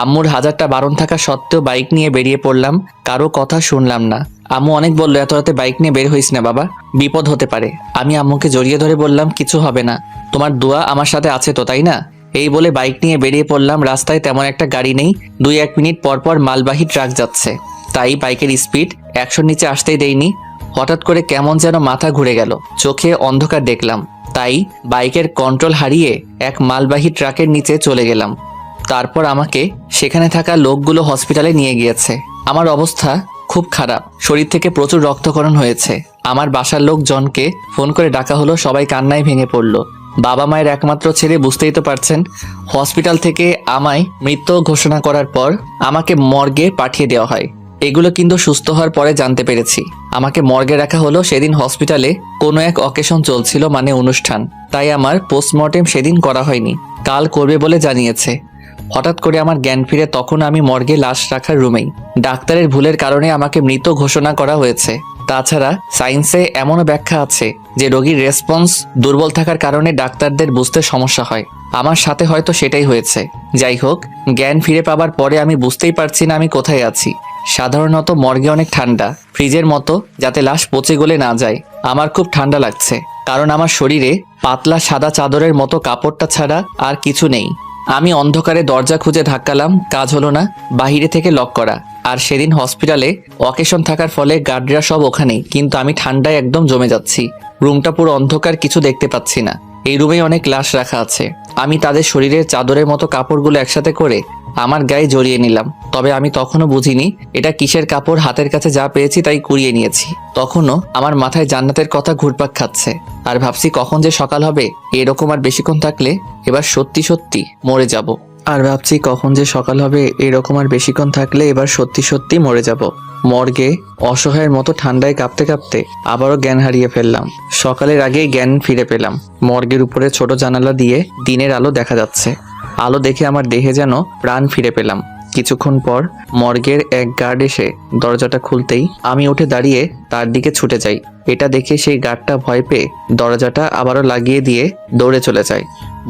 আম্মুর 1000টা বারণ থাকা সত্ত্বেও বাইক নিয়ে বেরিয়ে পড়লাম। কারো কথা শুনলাম না। আম্মু অনেক বললো এত রাতে বাইক নিয়ে বের হইস না বাবা, বিপদ হতে পারে। আমি আম্মুকে জড়িয়ে ধরে বললাম কিছু হবে না, তোমার দোয়া আমার সাথে আছে তো, তাই না? এই বলে বাইক নিয়ে বেরিয়ে পড়লাম। রাস্তায় তেমন একটা গাড়ি নেই, 2-1 মিনিট পর পর মালবাহী ট্রাক যাচ্ছে, তাই বাইকের স্পিড 100-র নিচে আসতেই দেয়নি। হঠাৎ করে কেমন যেন মাথা ঘুরে গেল, চোখে অন্ধকার দেখলাম, তাই বাইকের কন্ট্রোল হারিয়ে এক মালবাহী ট্রাকের নিচে চলে গেলাম। তারপর আমাকে সেখানে থাকা লোকগুলো হসপিটালে নিয়ে গিয়েছে। আমার অবস্থা খুব খারাপ, শরীর থেকে প্রচুর রক্তক্ষরণ হয়েছে। আমার বাসার লোকজনকে ফোন করে ডাকা হলো, সবাই কান্নায় ভেঙে পড়ল। বাবা মায়ের একমাত্র ছেলে, বুঝতেই তো পারছেন। হসপিটাল থেকে আমায় মৃত ঘোষণা করার পর আমাকে মর্গে পাঠিয়ে দেওয়া হয়। এগুলো কিন্তু সুস্থ হওয়ার পরে জানতে পেরেছি। আমাকে মর্গে রাখা হলো। সেদিন হসপিটালে কোনো এক অকেশন চলছিল, মানে অনুষ্ঠান, তাই আমার পোস্টমর্টেম সেদিন করা হয়নি, কাল করবে বলে জানিয়েছে। হঠাৎ করে আমার জ্ঞান ফিরে, তখন আমি মর্গে লাশ রাখার রুমেই। ডাক্তারের ভুলের কারণে আমাকে মৃত ঘোষণা করা হয়েছে। তাছাড়া সায়েন্সে এমনও ব্যাখ্যা আছে যে রোগীর রেসপন্স দুর্বল থাকার কারণে ডাক্তারদের বুঝতে সমস্যা হয়। আমার সাথে হয়তো সেটাই হয়েছে। যাই হোক, জ্ঞান ফিরে পাবার পরে আমি বুঝতেই পারছি না আমি কোথায় আছি। সাধারণত মর্গে অনেক ঠান্ডা, ফ্রিজের মতো, যাতে লাশ পচে গলে না যায়। আমার খুব ঠান্ডা লাগছে, কারণ আমার শরীরে পাতলা সাদা চাদরের মতো কাপড়টা ছাড়া আর কিছু নেই। আমি অন্ধকারে দরজা খুঁজে ধাক্কালাম, কাজ হলো না, বাহিরে থেকে লক করা। আর সেদিন হসপিটালে অকেশন থাকার ফলে গার্ডরা সব ওখানেই, কিন্তু আমি ঠান্ডায় একদম জমে যাচ্ছি। রুমটা পুরো অন্ধকার, কিছু দেখতে পাচ্ছি না। এই রুমে অনেক লাশ রাখা আছে। আমি তাদের শরীরের চাদরের মতো কাপড়গুলো একসাথে করে আমার গায়ে জড়িয়ে নিলাম। তবে আমি তখনও বুঝিনি এটা কিসের কাপড়, হাতের কাছে যা পেয়েছি তাই কুড়িয়ে নিয়েছি। তখনও আমার মাথায় জান্নাতের কথা ঘুরপাক খাচ্ছে, আর ভাবছি কখন যে সকাল হবে। এরকম আর বেশিক্ষণ থাকলে এবার সত্যি সত্যি মরে যাব। মরে যাব। মর্গে অসহায়ের মতো ঠান্ডায় কাঁপতে কাঁপতে আবারও জ্ঞান হারিয়ে ফেললাম। সকালের আগেই জ্ঞান ফিরে পেলাম। মর্গের উপরে ছোট জানালা দিয়ে দিনের আলো দেখা যাচ্ছে। আলো দেখে আমার দেহে যেন প্রাণ ফিরে পেলাম। কিছুক্ষণ পর মর্গের এক গার্ড এসে দরজাটা খুলতেই আমি উঠে দাঁড়িয়ে তার দিকে ছুটে যাই। এটা দেখে সেই গার্ডটা ভয় পেয়ে দরজাটা আবারও লাগিয়ে দিয়ে দৌড়ে চলে যায়।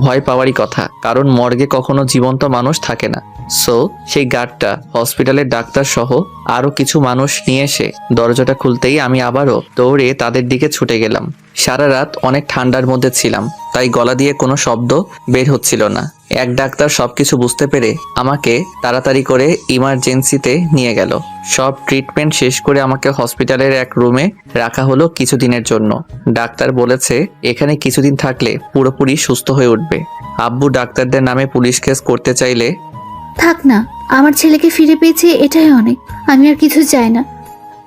ভয় পাওয়ারই কথা, কারণ মর্গে কখনো জীবন্ত মানুষ থাকে না। সো সেই গার্ডটা হসপিটালের ডাক্তার সহ আরো কিছু মানুষ নিয়ে এসে দরজাটা খুলতেই আমি আবারও দৌড়ে তাদের দিকে ছুটে গেলাম। সারা রাত অনেক ঠান্ডার মধ্যে ছিলাম, তাই গলা দিয়ে কোনো শব্দ বের হচ্ছিল না। এক ডাক্তার সবকিছু বুঝতে পেরে আমাকে তাড়াতাড়ি করে ইমার্জেন্সিতে নিয়ে গেল। সব ট্রিটমেন্ট শেষ করে আমাকে হসপিটালের এক রুমে রাখা হলো কিছুদিনের জন্য। ডাক্তার বলেছে এখানে কিছুদিন থাকলে পুরোপুরি সুস্থ হয়ে উঠবে। আব্বু ডাক্তারদের নামে পুলিশ কেস করতে চাইলে, থাক না, আমার ছেলেকে ফিরে পেয়েছি, এটাই অনেক, আমি আর কিছু চাই না।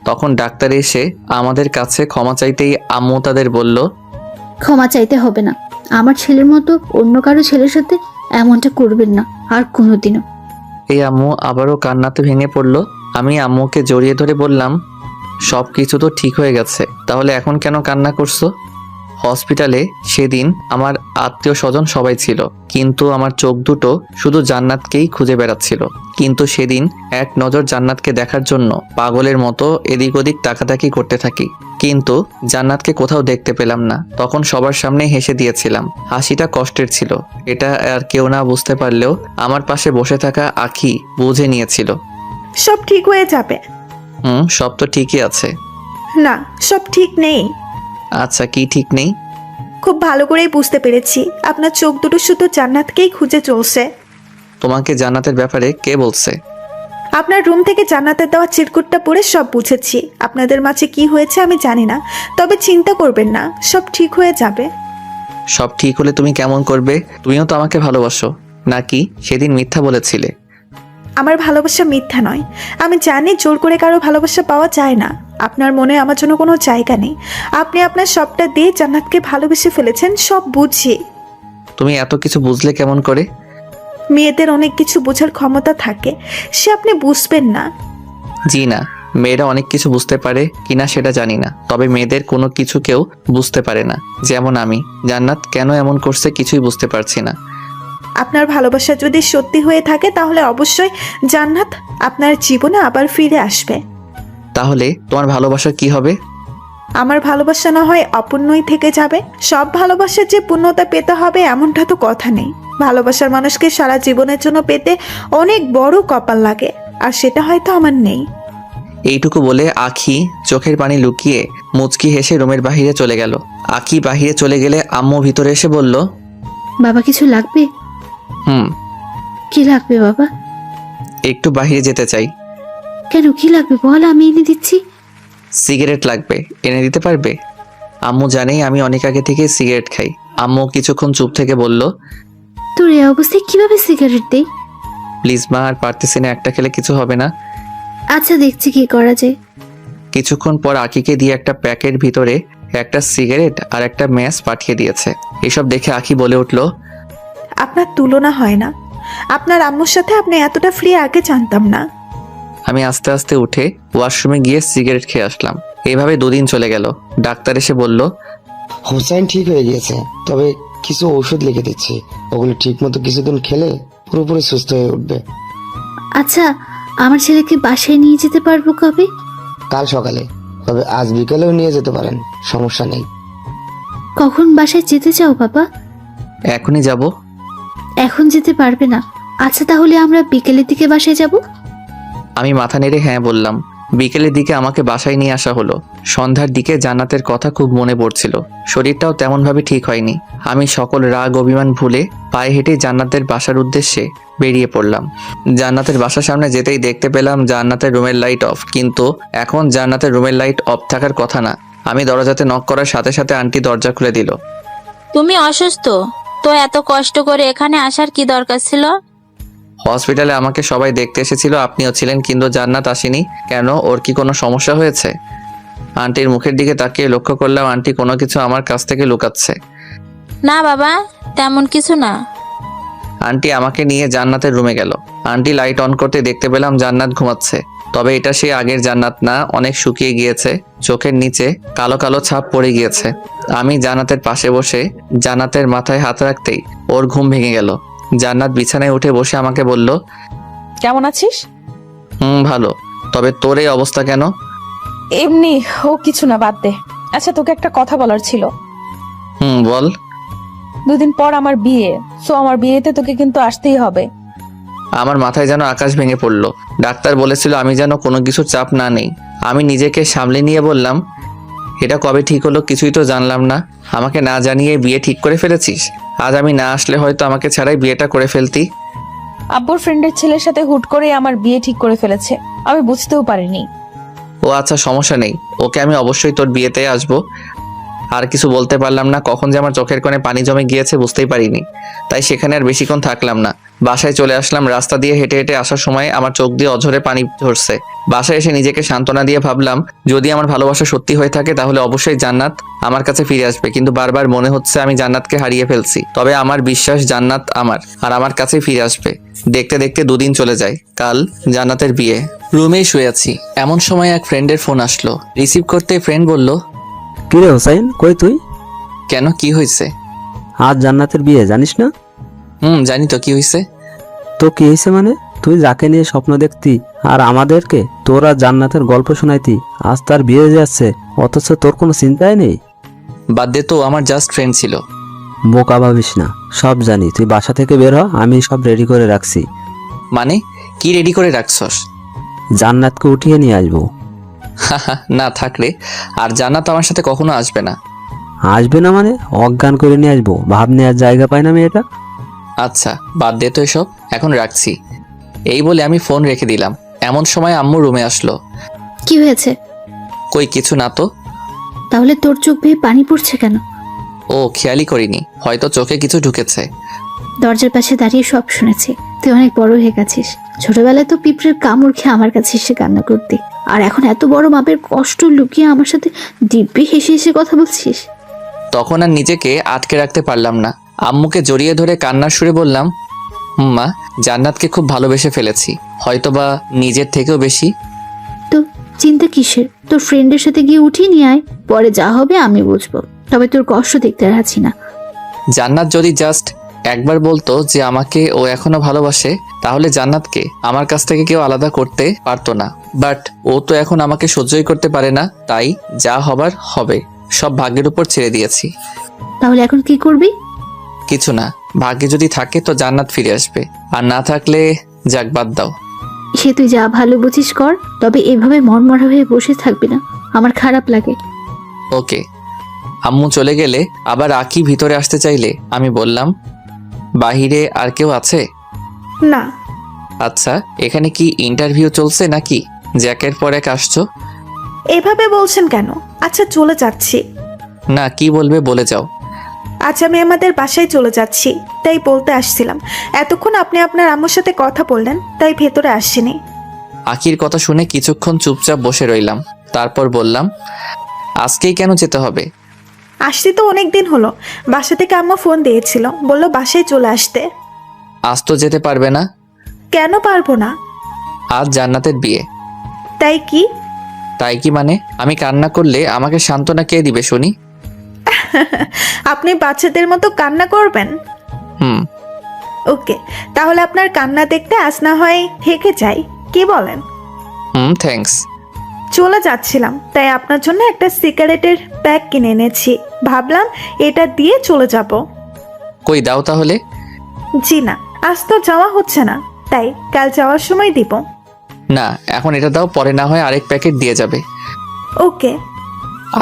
তখন ডাক্তার এসে আমাদের কাছে ক্ষমা চাইতেই আম্মু তাদের বলল, ক্ষমা চাইতে হবে না, আমার ছেলের মতো অন্য কারো ছেলের সাথে এমনটা করবেন না আর কোনোদিনও। এই আম্মু আবারও কান্নাতে ভেঙে পড়ল। আমি আম্মুকে জড়িয়ে ধরে বললাম, সব কিছু তো ঠিক হয়ে গেছে, তাহলে এখন কেন কান্না করছো? হসপিটালে সেদিন আমার আত্মীয় স্বজন সবাই ছিল, কিন্তু আমার চোখ দুটো শুধু জান্নাতকেই খুঁজে বেড়াচ্ছিল। কিন্তু সেদিন এক নজর জান্নাতকে দেখার জন্য পাগলের মতো এদিক ওদিক তাকাতাকি করতে থাকি, কিন্তু জান্নাতকে কোথাও দেখতে পেলাম না। তখন সবার সামনে হেসে দিয়েছিলাম। হাসিটা কষ্টের ছিল, এটা আর কেউ না বুঝতে পারলেও আমার পাশে বসে থাকা আখি বুঝে নিয়েছিল। সব ঠিক হয়ে যাবে। সব তো ঠিকই আছে। না, সব ঠিক নেই। আচ্ছা, কি ঠিক নেই? খুব ভালো করেই বুঝতে পেরেছি, আপনার চোখ দুটো শুধু জান্নাতকেই খুঁজে চলছে। তোমাকে জান্নাতের ব্যাপারে কে বলছে? আপনার রুম থেকে জান্নাতের দেওয়া চিরকুটটা পড়ে সব বুঝেছি। আপনাদের মাঝে কি হয়েছে আমি জানি না, তবে চিন্তা করবেন না, সব ঠিক হয়ে যাবে। সব ঠিক হলে তুমি কেমন করবে? তুমিও তো আমাকে ভালোবাসো, নাকি সেদিন মিথ্যা বলেছিলে? আমার ভালোবাসা মিথ্যা নয়। আমি জানি জোর করে কারো ভালোবাসা পাওয়া যায় না। আপনার মনে আমার জন্য কোনো জায়গা নেই। আপনি আপনার সবটা দিয়ে জান্নাতকে ভালোবেসে ফেলেছেন, সব বুঝি। তুমি এত কিছু বুঝলে কেমন করে? মেয়েদের অনেক কিছু বোঝার ক্ষমতা থাকে, সে আপনি বুঝবেন না। জি না, মেয়েরা অনেক কিছু বুঝতে পারে কিনা সেটা জানি না, তবে মেয়েদের কোনো কিছু কেউ বুঝতে পারে না। যেমন আমি। জান্নাত কেন এমন করছে কিছুই বুঝতে পারছি না। আপনার ভালোবাসা যদি সত্যি হয়ে থাকে তাহলে অবশ্যই জান্নাত আপনার জীবনে আবার ফিরে আসবে। তাহলে তোমার ভালোবাসার কি হবে? আমার ভালোবাসা না হয় অপূর্ণই থেকে যাবে। সব ভালোবাসার যে পূর্ণতা পেতে হবে এমনটা তো কথা নেই। ভালোবাসার মানুষকে সারা জীবনের জন্য পেতে অনেক বড় কপাল লাগে, আর সেটা হয়তো আমার নেই। এইটুকু বলে আখি চোখের পানি লুকিয়ে মুচকি হেসে রুমের বাহিরে চলে গেল। আখি বাহিরে চলে গেলে আম্মু ভিতরে এসে বলল, বাবা কিছু লাগবে? হুম, কি লাগবে বাবা? একটু বাহিরে যেতে চাই। কেন, কি লাগবে বল, আমি এনে দিচ্ছি। সিগারেট লাগবে, এনে দিতে পারবে? আম্মু জানেই আমি অনেক আগে থেকে সিগারেট খাই। আম্মু কিছুক্ষণ চুপ থেকে বলল, তোর এই অবস্থায় কিভাবে সিগারেট দেই? প্লিজ মা, আর পারতেছি না, একটা খেলে কিছু হবে না। আচ্ছা দেখছি কি করা যায়। কিছুক্ষণ পর আখিকে দিয়ে একটা প্যাকের ভিতরে একটা সিগারেট আর একটা ম্যাচ পাঠিয়ে দিয়েছে। এসব দেখে আখি বলে উঠল, আপনার তুলনা হয় না। আপনার আম্মুর সাথে আপনি এতটা ফ্রি আগে জানতাম না। আমি আস্তে আস্তে উঠে ওয়াশরুমে গিয়ে সিগারেট খেয়ে আসলাম। এইভাবে 2 দিন চলে গেল। ডাক্তার এসে বলল, হোসাইন ঠিক হয়ে গিয়েছে, তবে কিছু ওষুধ লিখে দিচ্ছি, ওগুলো ঠিক মতো কিছুদিন খেলে পুরোপুরি সুস্থ হয়ে উঠবে। আচ্ছা, আমার ছেলেকে বাসায় নিয়ে যেতে পারবো কবে? কাল সকালে, তবে আজ বিকেলেও নিয়ে যেতে পারেন, সমস্যা নেই। কখন বাসায় যেতে চাও বাবা? এখনই যাব। এখন যেতে পারবে না। আচ্ছা তাহলে আমরা বিকেলের দিকে বাসায় যাব। আমি মাথা নেড়ে হ্যাঁ বললাম। বিকেলের দিকে আমাকে বাসায় নিয়ে আসা হলো। সন্ধ্যার দিকে জান্নাতের কথা খুব মনে পড়ছিল। শরীরটাও তেমনভাবে ঠিক হয়নি। আমি সকল রাগ অভিমান ভুলে পায়ে হেঁটে জান্নাতের বাসার উদ্দেশ্যে বেরিয়ে পড়লাম। জান্নাতের বাসার সামনে যেতেই দেখতে পেলাম জান্নাতের রুমের লাইট অফ, কিন্তু এখন জান্নাতের রুমের লাইট অফ থাকার কথা না। আমি দরজাতে নক করার সাথে সাথে আন্টি দরজা খুলে দিল। তুমি অসুস্থ তো এত কষ্ট করে এখানে আসার কি দরকার ছিল? হসপিটালে আমাকে সবাই দেখতে এসেছিল, আপনিও ছিলেন, কিন্তু জান্নাত আসেনি কেন? ওর কি কোনো সমস্যা হয়েছে? আন্টির মুখের দিকে তাকিয়ে লক্ষ্য করলাম আন্টি কোনো কিছু আমার কাছ থেকে লুকাচ্ছে। না বাবা, তেমন কিছু না। আন্টি আমাকে নিয়ে জান্নাতের রুমে গেল। আন্টি লাইট অন করতে দেখতে পেলাম জান্নাত ঘুমাচ্ছে। তবে এটা সে আগের জান্নাত না, অনেক শুকিয়ে গিয়েছে। চোখের নিচে কালো কালো ছাপ পড়ে গিয়েছে। আমি জান্নাতের পাশে বসে জান্নাতের মাথায় হাত রাখতেই ওর ঘুম ভেঙে গেল। জান্নাত বিছানায় উঠে বসে আমাকে বলল, কেমন আছিস? ভালো। তবে তোর এই অবস্থা কেন? এমনি, ও কিছু না, বাদ দে। আচ্ছা তোকে একটা কথা বলার ছিল। বল। 2 দিন পর আমার বিয়ে, সো আমার বিয়েতে তোকে কিন্তু আসতেই হবে। আমার মাথায় যেন আকাশ ভেঙে পড়লো। ডাক্তার বলেছিল আমি যেন কোনো কিছুর চাপ না নেই। আমি নিজেকে সামলে নিয়ে বললাম, এটা কবে ঠিক হলো কিছুই তো জানলাম না। আমাকে না জানিয়ে বিয়ে ঠিক করে ফেলেছিস। আজ আমি না আসলে হয়তো আমাকে ছাড়াই বিয়েটা করে ফেলতি। আব্বুর ফ্রেন্ডের ছেলের সাথে হুট করে আমার বিয়ে ঠিক করে ফেলেছে, আমি বুঝতেও পারিনি। ও আচ্ছা, সমস্যা নেই, ওকে আমি অবশ্যই তোর বিয়েতে আসবো। আর কিছু বলতে পারলাম না, কখন যে আমার চোখের কোণে পানি জমে গিয়েছে বুঝতেই পারিনি। তাই সেখানে আর বেশিক্ষণ থাকলাম না, বাসায় চলে আসলাম। রাস্তা দিয়ে হেঁটে হেঁটে আসার সময় আমার চোখ দিয়ে অঝরে পানি ঝরছে। বাসায় এসে নিজেকে সান্ত্বনা দিয়ে ভাবলাম, যদি আমার ভালোবাসা সত্যি হয়ে থাকে তাহলে অবশ্যই জান্নাত আমার কাছে ফিরে আসবে। কিন্তু বারবার মনে হচ্ছে আমি জান্নাতকে হারিয়ে ফেলছি। তবে আমার বিশ্বাস জান্নাত আমার আর আমার কাছেই ফিরে আসবে। দেখতে দেখতে 2 দিন চলে যায়। কাল জান্নাতের বিয়ে। রুমেই শুয়ে আছি, এমন সময় এক ফ্রেন্ডের ফোন আসলো। রিসিভ করতে ফ্রেন্ড বলল, কিরে হোসাইন, কই তুই? কেন, কি হয়েছে? আজ জান্নাতের বিয়ে, জানিস না? জানি তো, কি হয়েছে? তো কি হয়েছে মানে? তুই যাকে নিয়ে স্বপ্ন দেখতি আর আমাদেরকে তোরা জান্নাতের গল্প শোনাইতি, আজ তার বিয়ে হয়ে যাচ্ছে, অথচ তোর কোনো চিন্তাই নেই। বাদ দে তো, আমার জাস্ট ফ্রেন্ড ছিল। বোকা ভাবিস না, সব জানি। তুই বাসা থেকে বের হ, আমি সব রেডি করে রাখছি। মানে কি রেডি করে রাখছস? জান্নাতকে উঠিয়ে নিয়ে আসবো। না থাকলে, আর জান্নাত আমার সাথে কখনো আসবে না। আসবে না মানে? অজ্ঞান করে নিয়ে আসবো, ভাব নেওয়ার জায়গা পাই না মেয়েটা। আচ্ছা বাদ দে তো এসব, এখন রাখছি। এই বলে আমি ফোন রেখে দিলাম। এমন সময় আম্মু রুমে আসলো। কি হয়েছে? কই কিছু না তো। তাহলে তোর চোখ বেয়ে পানি পড়ছে কেন? ও খেয়ালই করিনি, হয়তো চোখে কিছু ঢুকেছে। দরজার পাশে দাঁড়িয়ে সব শুনেছি। তুই অনেক বড় হয়ে গেছিস। ছোটবেলায় তো পিঁপড়ের কামড় খেয়ে আমার কাছে এসে কান্না করতি, আর এখন এত বড় মাপের কষ্ট লুকিয়ে আমার সাথে দিব্যি হেসে হেসে কথা বলছিস। তখন আর নিজেকে আটকে রাখতে পারলাম না। আম্মুকে জড়িয়ে ধরে কান্নার সুরে বললাম, মা, জান্নাতকে খুব ভালোবেসে ফেলেছি, হয়তোবা নিজের থেকেও বেশি। তো চিন্তা কিসের? তোর ফ্রেন্ডের সাথে গিয়ে উঠিয়ে নিয়ে আয়, পরে যা হবে আমি বুঝবো। তবে তোর কষ্ট দেখতে রাখছি না। জান্নাত যদি জাস্ট একবার বলতো যে আমাকে ও এখনো ভালোবাসে, তাহলে জান্নাতকে আমার কাছ থেকে কেউ আলাদা করতে পারতো না। বাট ও তো এখন আমাকে সহ্যই করতে পারে না, তাই যা হবার হবে, সব ভাগ্যের উপর ছেড়ে দিয়েছি। তাহলে এখন কি করবি? কিছু না, ভাগ্যে যদি থাকে তো জান্নাত ফিরে আসবে, আর না থাকলে যাক, বাদ দাও। সে তুই যা ভালো বুঝিস কর, তবে এভাবে মনমরা হয়ে বসে থাকবি না, আমার খারাপ লাগে। ওকে। আম্মু চলে গেলে আবার আকি ভিতরে আসতে চাইলে আমি বললাম, বাহিরে আর কেউ আছে? না। আচ্ছা, এখানে কি ইন্টারভিউ চলছে নাকি যে একের পর এক আসছো? এভাবে বলছেন কেন? আচ্ছা চলে যাচ্ছি। না, কি বলবে বলে যাও। আজ আমি আমাদের বাসায় চলে যাচ্ছি, তাই বলতে আসছিলাম। এতক্ষণ আপনি আপনার আম্মুর সাথে কথা বললেন, তাই ভেতরে আসিনি। আকির কথা শুনে কিছুক্ষণ চুপচাপ বসে রইলাম, তারপর বললাম, আজকেই কেন যেতে হবে? আসতে তো অনেক দিন হলো। বাসা থেকে আম্মু ফোন দিয়েছিল, বললো বাসায় চলে আসতে। আজ তো যেতে পারবে না। কেন পারবো না? আজ জান্নাতের বিয়ে। তাই কি? তাই কি মানে? আমি কান্না করলে আমাকে সান্ত্বনা কে দিবে শুনি? আপনি বাচ্চাদের মতো কান্না করবেন? হুম। ওকে, তাহলে আপনার কান্না দেখতে আজ না হয় থেকে যাই, কি বলেন? থ্যাঙ্কস। চলে যাচ্ছিলাম, তাই আপনার জন্য একটা সিগারেটের প্যাক কিনে এনেছি। ভাবলাম এটা দিয়ে চলে যাব। কই দাও তাহলে। জি না, আজ তো যাওয়া হচ্ছে না, তাই কাল যাওয়ার সময় দিব। না, এখন এটা দাও, পরে না হয় আরেক প্যাকেট দিয়ে যাবে। ওকে।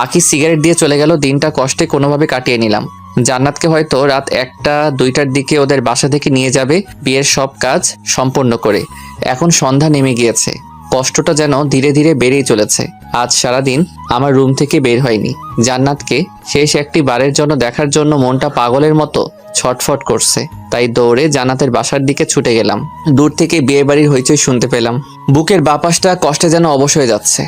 আকি সিগারেট দিয়ে চলে গেল। দিনটা কষ্টে কোনোভাবে কাটিয়ে নিলাম। জান্নাতকে হয়তো রাত 1টা-2টার দিকে ওদের বাসা থেকে নিয়ে যাবে বিয়ের সব কাজ সম্পন্ন করে। এখন সন্ধ্যা নেমে গিয়েছে, কষ্টটা যেন ধীরে ধীরে বেড়েই চলেছে। আজ সারাদিন আমার রুম থেকে বের হয়নি। জান্নাতকে শেষ একটি বারের জন্য দেখার জন্য মনটা পাগলের মতো ছটফট করছে, তাই দৌড়ে জান্নাতের বাসার দিকে ছুটে গেলাম। দূর থেকে বিয়ে বাড়ির হইচই শুনতে পেলাম। বুকের বাপাসটা কষ্টে যেন অবশ হয়ে যাচ্ছে।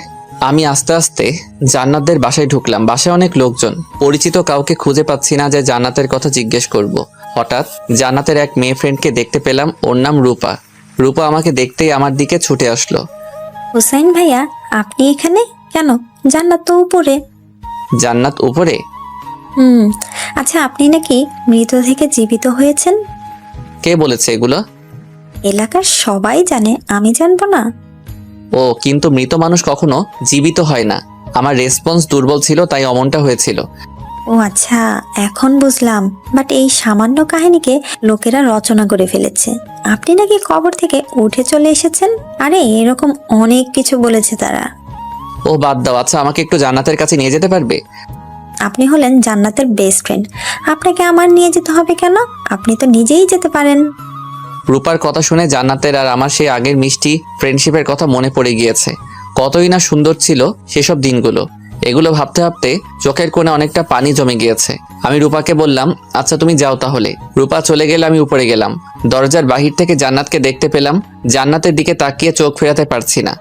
আমি আস্তে আস্তে জান্নাতদের বাসায় ঢুকলাম। বাসায় অনেক লোকজন, পরিচিত কাউকে খুঁজে পাচ্ছি না যে জান্নাতের কথা জিজ্ঞেস করব। হঠাৎ জান্নাতের এক মেয়ে ফ্রেন্ডকে দেখতে পেলাম, ওর নাম রূপা। রূপা আমাকে দেখতেই আমার দিকে ছুটে আসলো। হুসাইন ভাইয়া, আপনি এখানে কেন? জান্নাত তো উপরে। জান্নাত উপরে? আচ্ছা, আপনি নাকি মৃত থেকে জীবিত হয়েছেন? কে বলেছে এগুলো? এলাকার সবাই জানে, আমি জানবো না? ও, কিন্তু মৃত মানুষ কখনো জীবিত হয় না। আমার রেসপন্স দুর্বল ছিল, তাই অমনটা হয়েছিল। ও আচ্ছা, এখন বুঝলাম। বাট এই সামান্য কাহিনীকে লোকেরা রচনা করে ফেলেছে। আপনি নাকি কবর থেকে উঠে চলে এসেছেন। আরে এরকম অনেক কিছু বলেছে তারা। ও বাদ দাও। আচ্ছা, আমাকে একটু জান্নাতের কাছে নিয়ে যেতে পারবে? আপনি হলেন জান্নাতের বেস্ট ফ্রেন্ড, আপনাকে আমার নিয়ে যেতে হবে কেন? আপনি তো নিজেই যেতে পারেন। রূপার কথা শুনে জান্নাতের আর আমার সেই আগের মিষ্টি ফ্রেন্ডশিপের কথা মনে পড়ে গিয়েছে। কতই না সুন্দর ছিল সেসব দিনগুলো। এগুলো ভাবতে ভাবতে চোখের কোণে অনেকটা পানি জমে গিয়েছে। আমি রূপাকে বললাম, আচ্ছা তুমি যাও তাহলে। রূপা চলে গেলে আমি উপরে গেলাম। দরজার বাহির থেকে জান্নাতকে দেখতে পেলাম। জান্নাতের দিকে তাকিয়ে চোখ ফেরাতে পারছি না।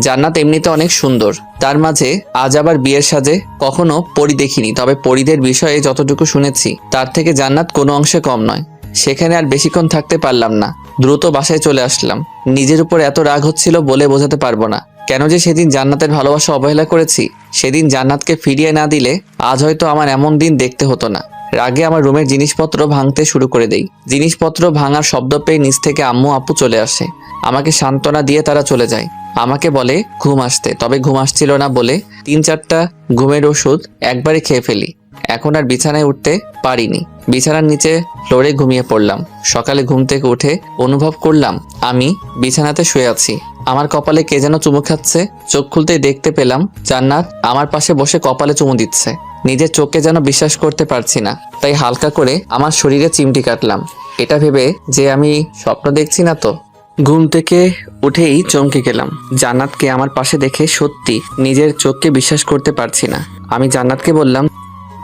জান্নাত এমনিতে অনেক সুন্দর, তার মাঝে আজ আবার বিয়ের সাজে। কখনো পরি দেখিনি, তবে পরিদের বিষয়ে যতটুকু শুনেছি তার থেকে জান্নাত কোনো অংশে কম নয়। সেখানে আর বেশিক্ষণ থাকতে পারলাম না, দ্রুত বাসায় চলে আসলাম। নিজের উপর এত রাগ হচ্ছিল বলে বোঝাতে পারবো না। কেন যে সেদিন জান্নাতের ভালোবাসা অবহেলা করেছি। সেদিন জান্নাতকে ফিরিয়ে না দিলে আজ হয়তো আমার এমন দিন দেখতে হতো না। রাগে আমার রুমের জিনিসপত্র ভাঙতে শুরু করে দেই। জিনিসপত্র ভাঙার শব্দ পেয়ে নিচ থেকে আম্মু আপু চলে আসে। আমাকে সান্ত্বনা দিয়ে তারা চলে যায়। আমাকে বলে ঘুম আসতে, তবে ঘুম আসছিল না বলে 3-4টা ঘুমের ওষুধ একবারে খেয়ে ফেলি। এখন আর বিছানায় উঠতে পারিনি। বিছানার নিচে ফ্লোরে ঘুমিয়ে পড়লাম। সকালে ঘুম থেকে উঠে অনুভব করলাম আমি বিছানাতে শুয়ে আছি। আমার কপালে কে যেন চুমু খাচ্ছে। চোখ খুলতেই দেখতে পেলাম জান্নাত আমার পাশে বসে কপালে চুমু দিচ্ছে। নিজের চোখকে যেন বিশ্বাস করতে পারছি না, তাই হালকা করে আমার শরীরে চিমটি কাটলাম, এটা ভেবে যে আমি স্বপ্ন দেখছি না তো। ঘুম থেকে উঠেই চমকে গেলাম। জান্নাতকে আমার পাশে দেখে সত্যি নিজের চোখকে বিশ্বাস করতে পারছি না। আমি জান্নাতকে বললাম,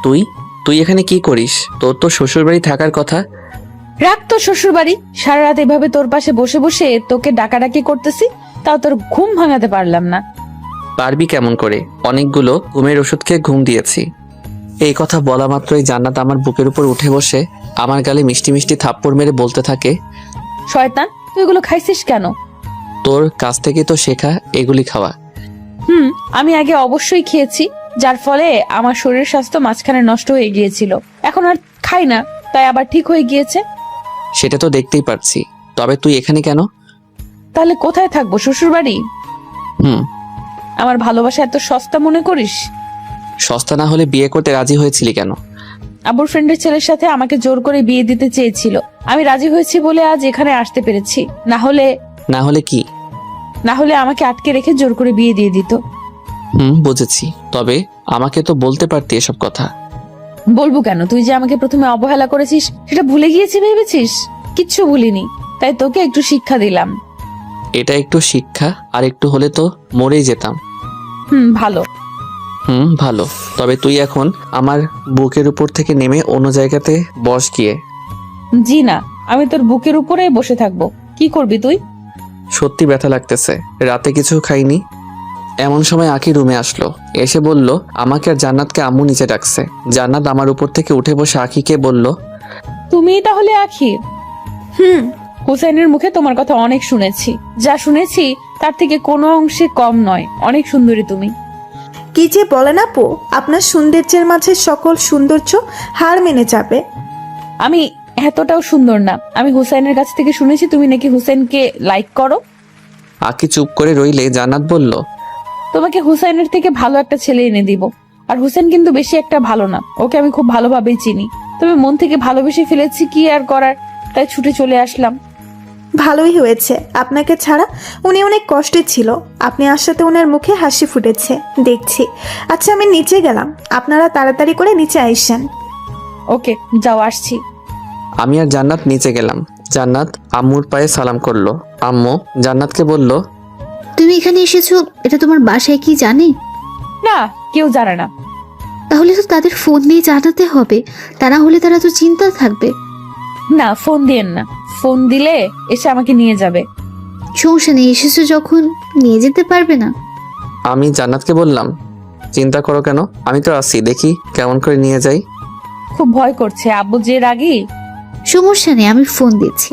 তুই তুই এখানে কি করিস? তোর তো শ্বশুরবাড়ি থাকার কথা। রাখ তো শ্বশুর বাড়ি। সারা রাত এভাবে তোর পাশে বসে বসে তোকে ডাকাডাকি করতেছি, তাও তোর ঘুম ভাঙাতে পারলাম না। পারবি কেমন করে? অনেকগুলো ঘুমের ওষুধ খেয়ে ঘুম দিয়েছি। এই কথা বলা মাত্রই জান্নাত আমার বুকের উপর উঠে বসে আমার গালে মিষ্টি মিষ্টি থাপ্পড় মেরে বলতে থাকে, শয়তান, তুই এগুলো খাইছিস কেন? তোর কাছ থেকে তো শেখা এগুলি খাওয়া। আমি আগে অবশ্যই খেয়েছি, যার ফলে আমার শরীর স্বাস্থ্য মাঝখানে নষ্ট হয়ে গিয়েছিল। এখন আর খাই না, তাই আবার ঠিক হয়ে গিয়েছে। সেটা তো দেখতেই পারছি, তবে তুই এখানে কেন? তাহলে কোথায় থাকবো? শ্বশুর বাড়ি? হুম। আমার ভালোবাসা এত সস্তা মনে করিস? সস্তা না হলে বিয়ে করতে রাজি হয়েছিলি কেন? আবুর ফ্রেন্ডের ছেলের সাথে আমাকে জোর করে বিয়ে দিতে চেয়েছিল। আমি রাজি হয়েছি বলে আজ এখানে আসতে পেরেছি, না হলে কি? না হলে আমাকে আটকে রেখে জোর করে বিয়ে দিয়ে দিত। বুঝেছি, তবে আমাকে তো বলতে পারতি এসব কথা। বলবো কেন? তুই যে আমাকে প্রথমে অবহেলা করেছিস সেটা ভুলে গিয়েছি ভেবেছিস? কিচ্ছু ভুলিনি, তাই তোকে একটু শিক্ষা দিলাম। এটা একটু শিক্ষা, আর একটু হলে তো মরেই যেতাম। ভালো। ভালো। তবে তুই এখন আমার বুকের উপর থেকে নেমে অন্য জায়গাতে বস গিয়ে। জি না, আমি তোর বুকের উপরেই বসে থাকবো। কি করবি তুই? সত্যি ব্যথা লাগতেছে, রাতে কিছু খাইনি। এমন সময় আঁকি রুমে আসলো, এসে বলল আমাকে আর জান্নাতকে আম্মু নিচে ডাকছে। জান্নাত আমার উপর থেকে উঠে বসে আঁকিকে বলল, তুমিই তাহলে আখি? হুম। হুসাইনের মুখে তোমার কথা অনেক শুনেছি, যা শুনেছি তার থেকে কোনো অংশে কম নয়। অনেক সুন্দরী তুমি। কি যে বলেন আপু, আপনার সৌন্দর্যের মাঝে সকল সৌন্দর্য হার মেনে যাবে। আমি এতটাও সুন্দর না। আমি হুসাইনের কাছ থেকে শুনেছি তুমি নাকি হুসাইনকে লাইক করো। আঁকি চুপ করে রইলে জান্নাত বলল, তোমাকে হুসাইনের থেকে ভালো একটা ছেলে এনে দিব। আর হুসেন কিন্তু বেশি একটা ভালো না, ওকে আমি খুব ভালোভাবেই চিনি। তবে মন থেকে ভালোবেসে ফেলেছি, কি আর করার, তাই ছুটে চলে আসলাম। ভালোই হয়েছে, আপনাকে ছাড়া উনি অনেক কষ্টে ছিল। আপনি আসাতে ওনার মুখে হাসি ফুটেছে দেখছি। আচ্ছা আমি নিচে গেলাম, আপনারা তাড়াতাড়ি করে নিচে আইসেন। ওকে যাও, আসছি। আমি আর জান্নাত নিচে গেলাম। জান্নাত আম্মুর পায়ে সালাম করলো। আম্মু জান্নাতকে বলল, তুমি এখানে এসেছো, এটা তোমার বাসায় কি জানে? না, কেউ জানে না। তাহলে তো তাদের ফোন দিয়ে জানাতে হবে, তা না হলে তারা তো চিন্তা থাকবে। না, ফোন দিয়েন না। ফোন দিলে এসে আমাকে নিয়ে যাবে। সমস্যা নেই, এসেছো যখন নিয়ে যেতে পারবে না? আমি জান্নাতকে বললাম, চিন্তা করো কেন, আমি তো আছি, দেখি কেমন করে নিয়ে যাই। খুব ভয় করছে, আব্বু যে রাগী। সমস্যা নেই, আমি ফোন দিচ্ছি।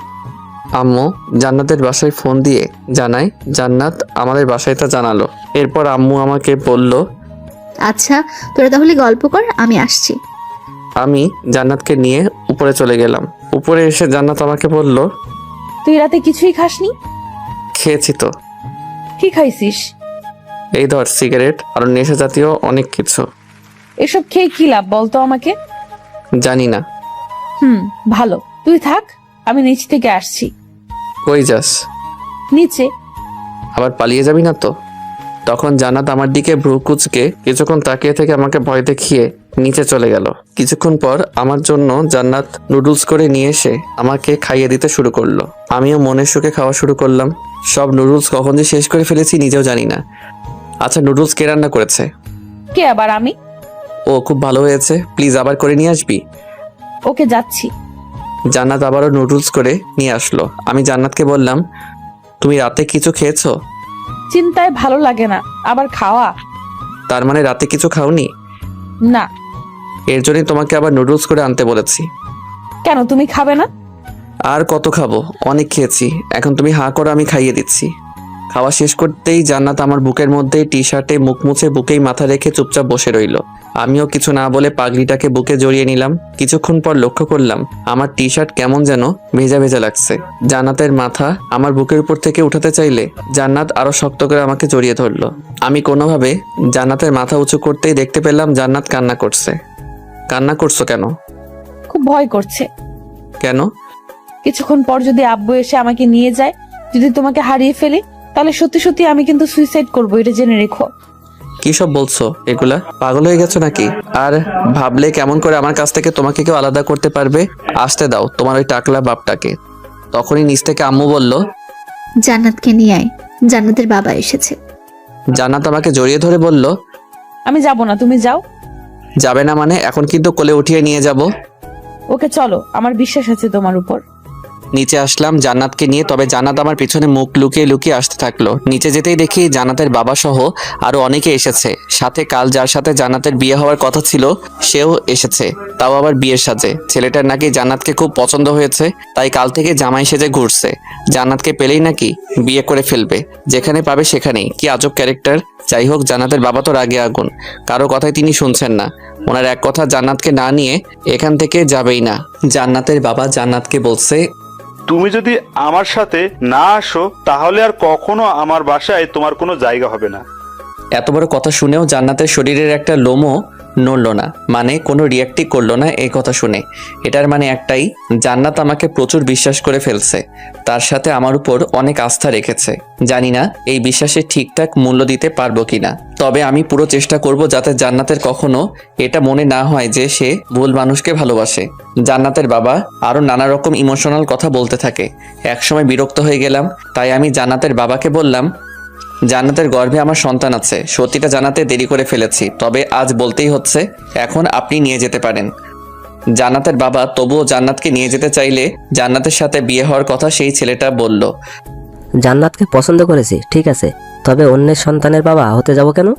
আম্মু জান্নাতের বাসায় ফোন দিয়ে জানায় জান্নাত আমাদের বাসায় তা জানালো। এরপর আম্মু আমাকে বলল, আচ্ছা তোরা তাহলে গল্প কর, আমি আসছি। আমি জান্নাতকে নিয়ে উপরে চলে গেলাম। উপরে এসে জান্নাত আমাকে বলল, তুই রাতে কিছুই খাসনি? খেয়েছি তো। কি খাইছিস? এই ধর সিগারেট আর নেশা জাতীয় অনেক কিছু। এসব খেয়ে কি লাভ বলতো আমাকে? জানি না। ভালো, তুই থাক, আমি নিচ থেকে আসছি। কই যাস? নিচে। আবার পালিয়ে যাবি না তো? তখন জান্নাত আমার দিকে ভ্রু কুচকে কিছুক্ষণ তাকিয়ে থেকে আমাকে ভয় দেখিয়ে নিচে চলে গেল। কিছুক্ষণ পর আমার জন্য জান্নাত নুডলস করে নিয়ে এসে আমাকে খাইয়ে দিতে শুরু করলো। আমিও মনের সুখে খাওয়া শুরু করলাম। সব নুডলস কখন যে শেষ করে ফেলেছি নিজেও জানি না। আচ্ছা, নুডলস কে রান্না করেছে? কে আবার? আমি। ও খুব ভালো হয়েছে, প্লিজ আবার করে নিয়ে আসবি। ওকে, যাচ্ছি। জান্নাত আবারও নুডলস করে নিয়ে আসলো। আমি জান্নাতকে বললাম, তুমি রাতে কিছু খেয়েছো? চিন্তায় ভালো লাগে না, আবার খাওয়া। তার মানে রাতে কিছু খাওনি? না। এর জন্যই তোমাকে আবার নুডলস করে আনতে বলেছি। কেন, তুমি খাবে না? আর কত খাবো, অনেক খেয়েছি। এখন তুমি হাঁ করো, আমি খাইয়ে দিচ্ছি। খাওয়া শেষ করতেই জান্নাত আমার বুকের মধ্যে টি শার্টে মুখ মুছে বুকেই মাথা রেখে চুপচাপ বসে রইল। আমিও কিছু না বলে পাগড়িটাকে বুকে জড়িয়ে নিলাম। কিছুক্ষণ পর লক্ষ্য করলাম আমার টি শার্ট কেমন যেন ভেজা ভেজা লাগছে। জান্নাতের মাথা আমার বুকের উপর থেকে উঠাতে চাইলে জান্নাত আরো শক্ত করে আমাকে জড়িয়ে ধরলো। আমি কোনোভাবে জান্নাতের মাথা উঁচু করতেই দেখতে পেলাম জান্নাত কান্না করছে। কান্না করছো কেন? খুব ভয় করছে। কেন? কিছুক্ষণ পর যদি আব্বু এসে আমাকে নিয়ে যায়, যদি তোমাকে হারিয়ে ফেলি, তাহলে সত্যি সত্যি আমি কিন্তু সুইসাইড করবো, এটা জেনে রেখো। কি সব বলছো এগুলা? পাগল হয়ে গেছো নাকি? আর ভাবলে কেমন করে আমার কাছ থেকে তোমাকে কেউ আলাদা করতে পারবে? আসতে দাও তোমার ওই টাকলা বাপটাকে। তখনই নিচ থেকে আম্মু বলল, জান্নাতকে নিয়ে আয়, জান্নাতের বাবা এসেছে। জান্নাত আমাকে জড়িয়ে ধরে বলল, আমি যাব না, তুমি যাও। যাবে না মানে? এখন কিন্তু কোলে উঠিয়ে নিয়ে যাব। ওকে চলো, আমার বিশ্বাস আছে তোমার উপর। নিচে আসলাম জান্নাতকে নিয়ে, তবে জান্নাত আমার পিছনে মুখ লুকিয়ে লুকিয়ে আসতে থাকলো। নিচে যেতেই দেখি জান্নাতের বাবা সহ আরো অনেকে এসেছে। সাথে কাল যার সাথে জান্নাতের বিয়ে হওয়ার কথা ছিল সেও এসেছে, তাও আবার বিয়ের সাজে। ছেলেটার নাকি জান্নাতকে খুব পছন্দ হয়েছে, তাই কাল থেকে জামাই সেজে ঘুরছে। জান্নাতকে পেলেই নাকি বিয়ে করে ফেলবে, যেখানে পাবে সেখানেই। কি আজব ক্যারেক্টার। যাই হোক, জান্নাতের বাবা তো রাগে আগুন, কারো কথাই তিনি শুনছেন না। ওনার এক কথা জান্নাতকে না নিয়ে এখান থেকে যাবেই না। জান্নাতের বাবা জান্নাতকে বলছে, তুমি যদি আমার সাথে না আসো তাহলে আর কখনো আমার বাসায় তোমার কোনো জায়গা হবে না। এত বড় কথা শুনেও জান্নাতের শরীরের একটা লোমও নড়ল না, মানে কোনো রিয়াক্টই করলো না এই কথা শুনে। এটার মানে একটাই, জান্নাত আমাকে প্রচুর বিশ্বাস করে ফেলছে, তার সাথে আমার উপর অনেক আস্থা রেখেছে। জানি না এই বিশ্বাসে ঠিকঠাক মূল্য দিতে পারবো কিনা, তবে আমি পুরো চেষ্টা করব যাতে জান্নাতের কখনো এটা মনে না হয় যে সে ভুল মানুষকে ভালোবাসে। জান্নাতের বাবা আরও নানা রকম ইমোশনাল কথা বলতে থাকে। একসময় বিরক্ত হয়ে গেলাম, তাই আমি জান্নাতের বাবাকে বললাম, জান্নাতের গর্ভে আমার সন্তান আছে, সত্যিটা জানাতে দেরি করে ফেলেছি, তবে আজ বলতেই হচ্ছে, এখন আপনি নিয়ে যেতে পারেন। জান্নাতের বাবা তবুও জান্নাতকে নিয়ে যেতে চাইলে জান্নাতের সাথে বিয়ে হওয়ার কথা সেই ছেলেটা বলল। জান্নাতকে পছন্দ করেছি, ঠিক আছে, তবে অন্যের সন্তানের বাবা হতে যাব কেন?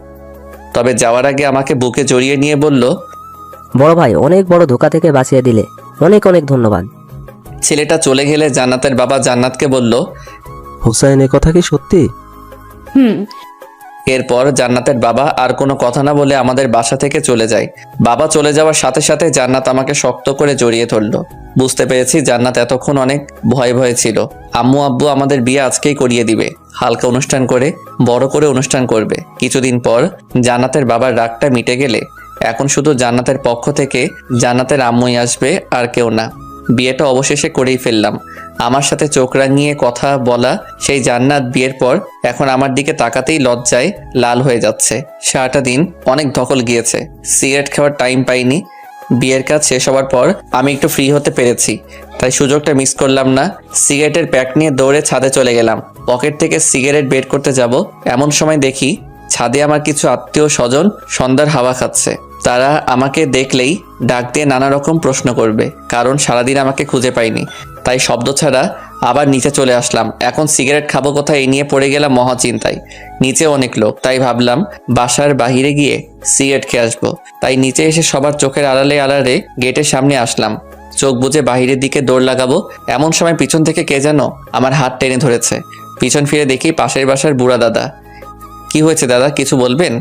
তবে যাওয়ার আগে আমাকে বুকে জড়িয়ে নিয়ে বলল, বড় ভাই, অনেক বড় ধোকা থেকে বাঁচিয়ে দিলে, অনেক অনেক ধন্যবাদ। ছেলেটা চলে গেলে জান্নাতের বাবা জান্নাতকে বলল, হুসাইন এ কথা কি সত্যি? এরপর জান্নাতের বাবা আর কোনো কথা না বলে আমাদের বাসা থেকে চলে যায়। বাবা চলে যাওয়ার সাথে সাথে জান্নাত আমাকে শক্ত করে জড়িয়ে ধরল। বুঝতে পেরেছি জান্নাত এতক্ষণ অনেক ভয়ে ভয়ে ছিল। আম্মু আব্বু আমাদের বিয়ে আজকেই করিয়ে দিবে, হালকা অনুষ্ঠান করে বড় করে অনুষ্ঠান করবে। কিছুদিন পর জান্নাতের বাবার রাগটা মিটে গেলে এখন শুধু জান্নাতের পক্ষ থেকে জান্নাতের আম্মুই আসবে, আর কেউ না। বিয়েটা অবশেষে করেই ফেললাম। আমার সাথে চোখ রাঙিয়ে কথা বলা সেই জান্নাত বিয়ের পর এখন আমার দিকে তাকাতেই লজ্জায় লাল হয়ে যাচ্ছে। সারাটা দিন অনেক ধকল গিয়েছে, সিগারেট খাওয়ার টাইম পাইনি। বিয়ের কাজ শেষ হওয়ার পর আমি একটু ফ্রি হতে পেরেছি, তাই সুযোগটা মিস করলাম না। সিগারেটের প্যাক নিয়ে দৌড়ে ছাদে চলে গেলাম। পকেট থেকে সিগারেট বের করতে যাব, এমন সময় দেখি ছাদে আমার কিছু আত্মীয় স্বজন সন্ধ্যার হাওয়া খাচ্ছে। তারা আমাকে দেখলেই ডাক দিয়ে নানা রকম প্রশ্ন করবে, কারণ সারাদিন আমাকে খুঁজে পাইনি। তাই শব্দ ছাড়া আবার নিচে চলে আসলাম। এখন সিগারেট খাবো কোথায়, এই নিয়ে পড়ে গেলাম মহাচিন্তায়। নিচে অনেক লোক, তাই ভাবলাম বাসার বাহিরে গিয়ে সিগারেট খেয়ে আসবো। তাই নিচে এসে সবার চোখের আড়ালে আড়ালে গেটের সামনে আসলাম। চোখ বুজে বাহিরের দিকে দৌড় লাগাবো, এমন সময় পিছন থেকে কে যেন আমার হাত টেনে ধরেছে। পিছন ফিরে দেখি পাশের বাসার বুড়া দাদা। কি হয়েছে দাদা, কিছু বলবেন?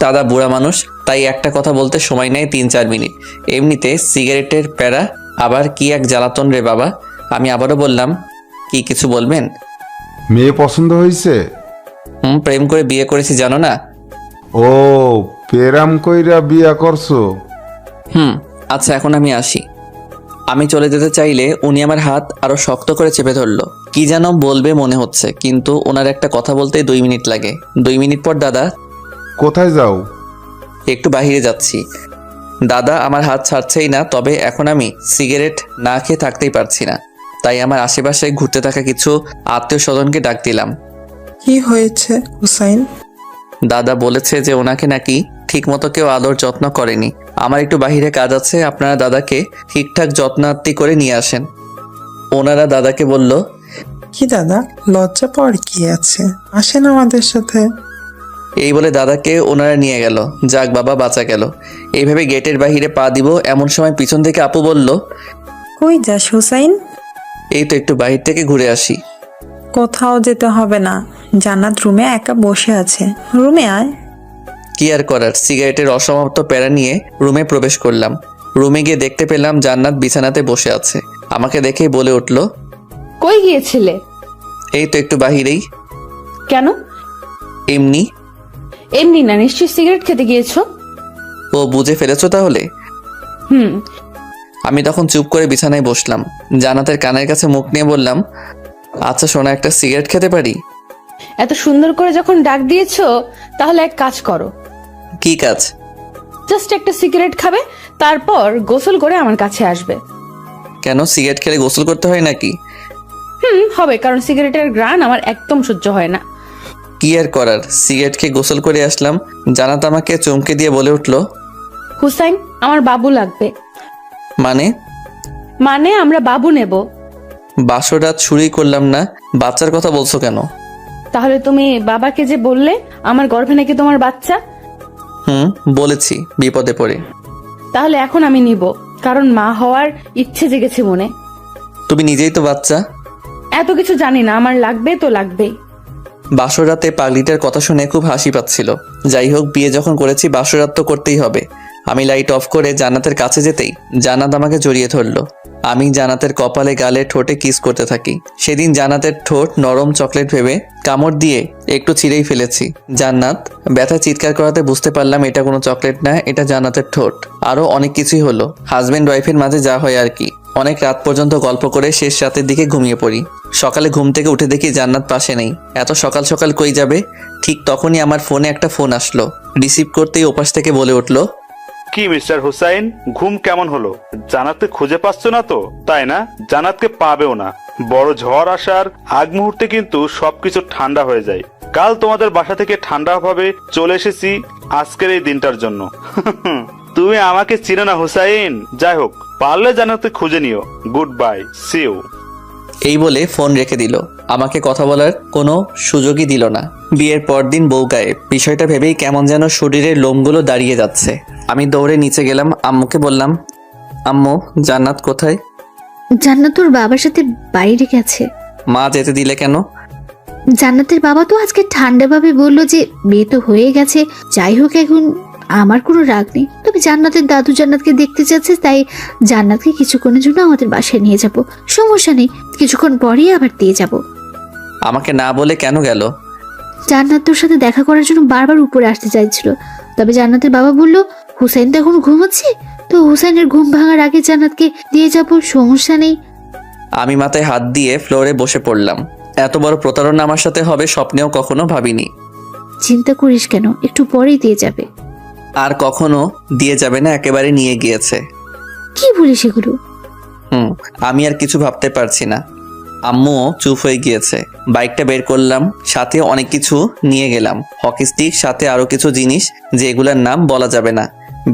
দাদা বুড়া মানুষ, তাই একটা কথা বলতে সময় নেয় 3-4 মিনিট। এমনিতে সিগারেটের প্যারা, আবার কি এক জ্বালাতন রে বাবা। আমি আবারও বললাম, কি কিছু বলবেন? মেয়ে পছন্দ হয়েছে? প্রেম করে বিয়ে করেছি জানো না। ও, প্রেম কইরা বিয়া করছো? আচ্ছা এখন আমি আসি। আমি চলে যেতে চাইলে উনি আমার হাত আরো শক্ত করে চেপে ধরলো। কি যেন বলবে মনে হচ্ছে, কিন্তু ওনার একটা কথা বলতে 2 মিনিট লাগে। 2 মিনিট পর, দাদা কোথায় যাও? একটু বাইরে যাচ্ছি। দাদা আমার হাত ছাড়ছেই না, তবে এখন আমি সিগারেট না খেয়ে থাকতেই পারছি না। তাই আমার আশেপাশে ঘুরতে থাকা কিছু আত্মীয় স্বজনকে ডাক দিলাম। কি হয়েছে হুসাইন? দাদা বলেছে যে ওনাকে নাকি ঠিকমতো কেউ আদর যত্ন করেনি। আমার একটু বাইরে কাজ আছে, আপনারা দাদাকে ঠিকঠাক যত্নার্থী করে নিয়ে আসেন। ওনারা দাদাকে বলল, কি দাদা, লজ্জা পাওয়ার কি আছে, আসেন আমাদের সাথে। এই বলে দাদাকে ওনারা নিয়ে গেল। যাক বাবা, বাঁচা গেল। এইভাবে গেটের বাহিরে পা দিব, এমন সময় পিছন থেকে আপু বলল, কই যাস হুসাইন? এই তো একটু বাহির থেকে ঘুরে আসি। কোথাও যেতে হবে না, জান্নাত রুমে একা বসে আছে, রুমে আয়। কি আর করার, সিগারেটের অসমাপ্ত প্যারা নিয়ে রুমে প্রবেশ করলাম। রুমে গিয়ে দেখতে পেলাম জান্নাত বিছানাতে বসে আছে। আমাকে দেখেই বলে উঠল, কই গিয়েছিলে? এই তো একটু বাহিরেই। কেন? এমনি। এমনি না, নিশ্চয়ই সিগারেট খেতে গিয়েছো। ও, বুঝে ফেলেছো তাহলে। হুম। আমি তখন চুপ করে বিছানায় বসলাম। জান্নাতের কানের কাছে মুখ নিয়ে বললাম, আচ্ছা সোনা, একটা সিগারেট খেতে পারি? এত সুন্দর করে যখন ডাক দিয়েছো, তাহলে এক কাজ করো। কি কাজ? জাস্ট একটা সিগারেট খাবে, তারপর গোসল করে আমার কাছে আসবে। কেন, সিগারেট খেলে গোসল করতে হয় নাকি? হবে, কারণ সিগারেটের ঘ্রাণ আমার একদম সহ্য হয় না। কি আর করার, সিগারেট খেয়ে গোসল করে আসলাম। জান্নাত আমাকে চমকে দিয়ে বলে উঠল, হুসাইন, আমার বাবু লাগবে। মানে আমরা বাবু নেব। বাসরাত শুরুই করলাম না, বাচ্চার কথা বলছো কেন? তাহলে তুমি বাবাকে যে বললে আমার গর্ভে নাকি তোমার বাচ্চা। বলেছি, বিপদে পড়ে। তাহলে এখন আমি নিব, কারণ মা হওয়ার ইচ্ছে জেগেছে মনে। তুমি নিজেই তো বাচ্চা। এত কিছু জানি না, আমার লাগবে তো লাগবেই। বাসরাতে পাগলিটার কথা শুনে খুব হাসি পাচ্ছিল। যাই হোক, বিয়ে যখন করেছি বাসরাত তো করতেই হবে। আমি লাইট অফ করে জান্নাতের কাছে যেতেই জান্নাত আমাকে জড়িয়ে ধরলো। আমি জান্নাতের কপালে গালে ঠোঁটে কিস করতে থাকি। সেদিন জান্নাতের ঠোঁট নরম চকলেট ভেবে কামড় দিয়ে একটু ছিঁড়েই ফেলেছি। জান্নাত ব্যথায় চিৎকার করাতে বুঝতে পারলাম এটা কোনো চকলেট না, এটা জান্নাতের ঠোঁট। আরও অনেক কিছুই হলো, হাজব্যান্ড ওয়াইফের মাঝে যা হয় আর কি। অনেক রাত পর্যন্ত গল্প করে শেষ রাতের দিকে ঘুমিয়ে পড়ি। সকালে ঘুম থেকে উঠে দেখি জান্নাত পাশে নেই। এত সকাল সকাল কই যাবে? ঠিক তখনই আমার ফোনে একটা ফোন আসলো। রিসিভ করতেই ওপাশ থেকে বলে উঠলো, কি মিস্টার হুসাইন, ঘুম কেমন হলো? জান্নাতকে খুঁজে পাচ্ছ না তো, তাই না? জান্নাতকে পাবেও না। বড় ঝড় আসার আগ মুহূর্তে কিন্তু সবকিছু ঠান্ডা হয়ে যায়। কাল তোমাদের বাসা থেকে ঠান্ডা ভাবে চলে এসেছি আজকের এই দিনটার জন্য। তুমি আমাকে চিনো না হুসাইন। যাই হোক, পারলে জান্নাতকে খুঁজে নিও। Good bye, see you. এই বলে ফোন রেখে দিল। আমাকে কথা বলার কোনো সুযোগই দিল না। বিয়ের পরদিন বউ গায়েব। বিষয়টা ভেবেই কেমন যেন শরীরের লোমগুলো দাঁড়িয়ে যাচ্ছে। আমি দৌড়ে নিচে গেলাম, আম্মুকে বললাম, আম্মু জান্নাত কোথায়? জান্নাত তোর বাবার সাথে বাইরে গেছে। মা যেতে দিলে কেন? জান্নাতের বাবা তো আজকে ঠান্ডাভাবে বললো যে বিয়ে তো হয়ে গেছে, যাই হোক এখন আমার কোনো রাগ নেই, তবে জান্নাতের দাদু জান্নাতকে দেখতে চাচ্ছে, তাই জান্নাতকে কিছুক্ষণের জন্য আমাদের বাসায় নিয়ে যাব। সমস্যা নেই, কিছুক্ষণ পরেই আবার দিয়ে যাব। আমাকে না বলে কেন গেল? জান্নাত তোর সাথে দেখা করার জন্য বারবার উপরে আসতে চাইছিল, তবে জান্নাতের বাবা বলল হুসাইন তো এখন ঘুমোচ্ছে, তো হুসাইনের ঘুম ভাঙার আগে জান্নাতকে দিয়ে যাব, সমস্যা নেই। আমি মাথায় হাত দিয়ে ফ্লোরে বসে পড়লাম। এত বড় প্রতারণা আমার সাথে হবে স্বপ্নেও কখনো ভাবিনি। চিন্তা করিস কেন, একটু পরেই দিয়ে যাবে। আর কখনো দিয়ে যাবে না, একেবারে নিয়ে গিয়েছে। কি বলিস এগুলো? আমি আর কিছু ভাবতে পারছি না। আম্মুও চুপ হয়ে গিয়েছে। বাইকটা বের করলাম, সাথে অনেক কিছু নিয়ে গেলাম, হকি স্টিক, সাথে আরো কিছু জিনিস যেগুলোর নাম বলা যাবে না।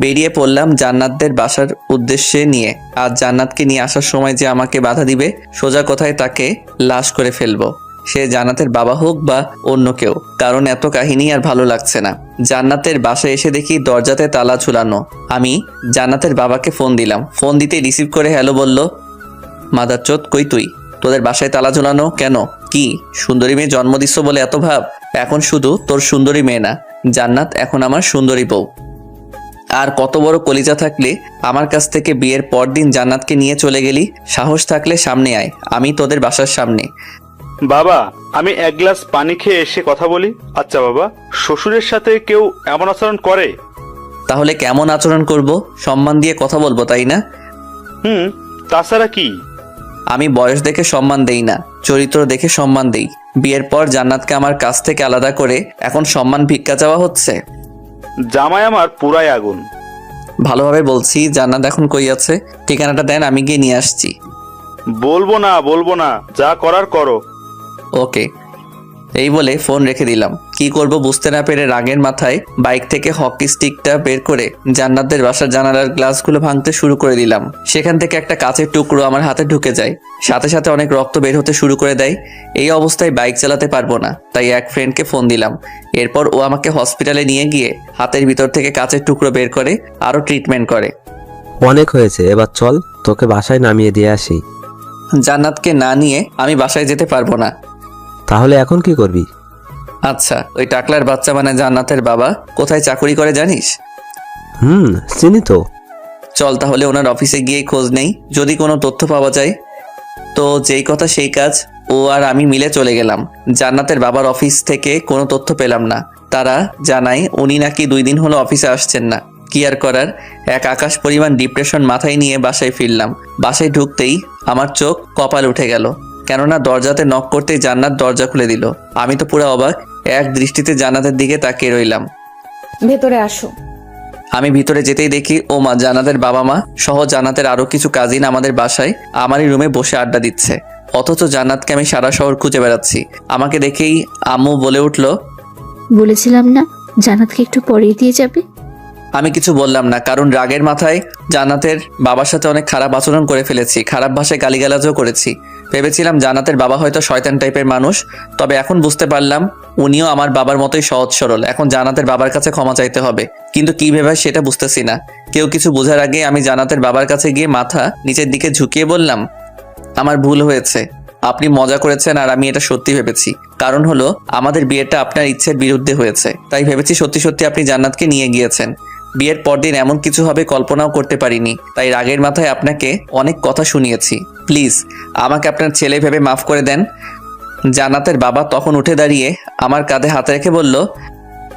বেরিয়ে পড়লাম জান্নাতদের বাসার উদ্দেশ্যে নিয়ে। আর জান্নাতকে নিয়ে আসার সময় যে আমাকে বাধা দিবে, সোজা কথায় তাকে লাশ করে ফেলবো, সে জান্নাতের বাবা হোক বা অন্য কেউ। কারণ এত কাহিনী আর ভালো লাগছে না। জান্নাতের বাসায় এসে দেখি দরজাতে তালা ঝুলানো। আমি জান্নাতের বাবাকে ফোন দিলাম। ফোন দিতে রিসিভ করে হ্যালো বলল। মাদারচোদ, কই তুই? তোদের বাসায় তালা ঝুলানো কেন? কি সুন্দরী মেয়ে জন্ম দিচ্ছ বলে এত ভাব? এখন শুধু তোর সুন্দরী মেয়ে না, জান্নাত এখন আমার সুন্দরী বউ। আর কত বড় কলিজা থাকলে আমার কাছ থেকে বিয়ের পর দিন জান্নাতকে নিয়ে চলে গেলি? সাহস থাকলে সামনে আয়, আমি তোদের বাসার সামনে। বাবা, আমি এক গ্লাস পানি খেয়ে এসে কথা বলি। আচ্ছা বাবা, শ্বশুরের সাথে কেউ এমন আচরণ করে? তাহলে কেমন আচরণ করব? সম্মান দিয়ে কথা বলবো, তাই না? তাছাড়া কি? আমি বয়স দেখে সম্মান দেই না, চরিত্র দেখে সম্মান দেই। বিয়ের পর জান্নাতকে আমার কাছ থেকে আলাদা করে এখন সম্মান ভিক্ষা চাওয়া হচ্ছে। জামাই আমার পুরাই আগুন। ভালোভাবে বলছি, জান্নাত এখন কই আছে? ঠিকানাটা দেন, আমি গিয়ে নিয়ে আসছি। বলবো না, যা করার করো। ওকে। এই বলে ফোন রেখে দিলাম। কি করব বুঝতে না পেরে রাগের মাথায় বাইক থেকে হকি স্টিকটা বের করে জান্নাতদের বাসার জানালার গ্লাসগুলো ভাঙতে শুরু করে দিলাম। সেখান থেকে একটা কাঁচের টুকরো আমার হাতে ঢুকে যায়, সাথে সাথে অনেক রক্ত বের হতে শুরু করে দেয়। এই অবস্থায় বাইক চালাতে পারবো না, তাই এক ফ্রেন্ডকে ফোন দিলাম। এরপর ও আমাকে হসপিটালে নিয়ে গিয়ে হাতের ভিতর থেকে কাঁচের টুকরো বের করে আরো ট্রিটমেন্ট করে। অনেক হয়েছে, এবার চল তোকে বাসায় নামিয়ে দিয়ে আসি। জান্নাতকে না নিয়ে আমি বাসায় যেতে পারবো না। তাহলে এখন কি করবি? আচ্ছা, ওই টাকলার বাচ্চা মানে জান্নাতের বাবা কোথায় চাকরি করে জানিস? চিনি তো। চল তাহলে ওনার অফিসে গিয়ে খোঁজ নেই, যদি কোনো তথ্য পাওয়া যায়। তো যেই কথা সেই কাজ, ও আর আমি মিলে চলে গেলাম। জান্নাতের বাবার অফিস থেকে কোনো তথ্য পেলাম না। তারা জানায় উনি নাকি 2 দিন হলো অফিসে আসছেন না। কি আর করার, এক আকাশ পরিমাণ ডিপ্রেশন মাথায় নিয়ে বাসায় ফিরলাম। বাসায় ঢুকতেই আমার চোখ কপাল উঠে গেল, কেননা দরজাতে নক করতেই জান্নাত দরজা খুলে দিল। আমি তো পুরো অবাক, এক দৃষ্টিতে জান্নাতের দিকে তাকিয়ে রইলাম। ভেতরে আসো। আমি ভিতরে যেতেই দেখি ও মা, জান্নাতের বাবা মা সহ জান্নাতের আরো কিছু কাজিন আমাদের বাসায় আমারই রুমে বসে আড্ডা দিচ্ছে। অথচ জান্নাতকে আমি সারা শহর খুঁজে বেড়াচ্ছি। আমাকে দেখেই আম্মু বলে উঠল, বলেছিলাম না জান্নাতকে একটু পরেই দিয়ে যাবে। আমি কিছু বললাম না, কারণ রাগের মাথায় জান্নাতের বাবার সাথে অনেক খারাপ আচরণ করে ফেলেছি, খারাপ ভাষায় গালিগালাজও করেছি। ভেবেছিলাম জান্নাতের বাবা হয়তো শয়তান টাইপের মানুষ, তবে এখন বুঝতে পারলাম উনিও আমার বাবার মতোই সহজ সরল। এখন জান্নাতের বাবার কাছে ক্ষমা চাইতে হবে, কিন্তু কি ভেবে সেটা বুঝতেছি না। কেউ কিছু বোঝার আগে আমি জান্নাতের বাবার কাছে গিয়ে মাথা নিচের দিকে ঝুঁকিয়ে বললাম, আমার ভুল হয়েছে, আপনি মজা করেছেন আর আমি এটা সত্যি ভেবেছি। কারণ হলো আমাদের বিয়েটা আপনার ইচ্ছের বিরুদ্ধে হয়েছে, তাই ভেবেছি সত্যি সত্যি আপনি জান্নাতকে নিয়ে গিয়েছেন। বিয়ের পরদিন এমন কিছু হবে কল্পনাও করতে পারিনি, তাই রাগের মাথায় আপনাকে অনেক কথা শুনিয়েছি। প্লিজ আমাকে আপনার ছেলে ভেবে মাফ করে দেন। জান্নাতের বাবা তখন উঠে দাঁড়িয়ে আমার কাঁধে হাত রেখে বলল,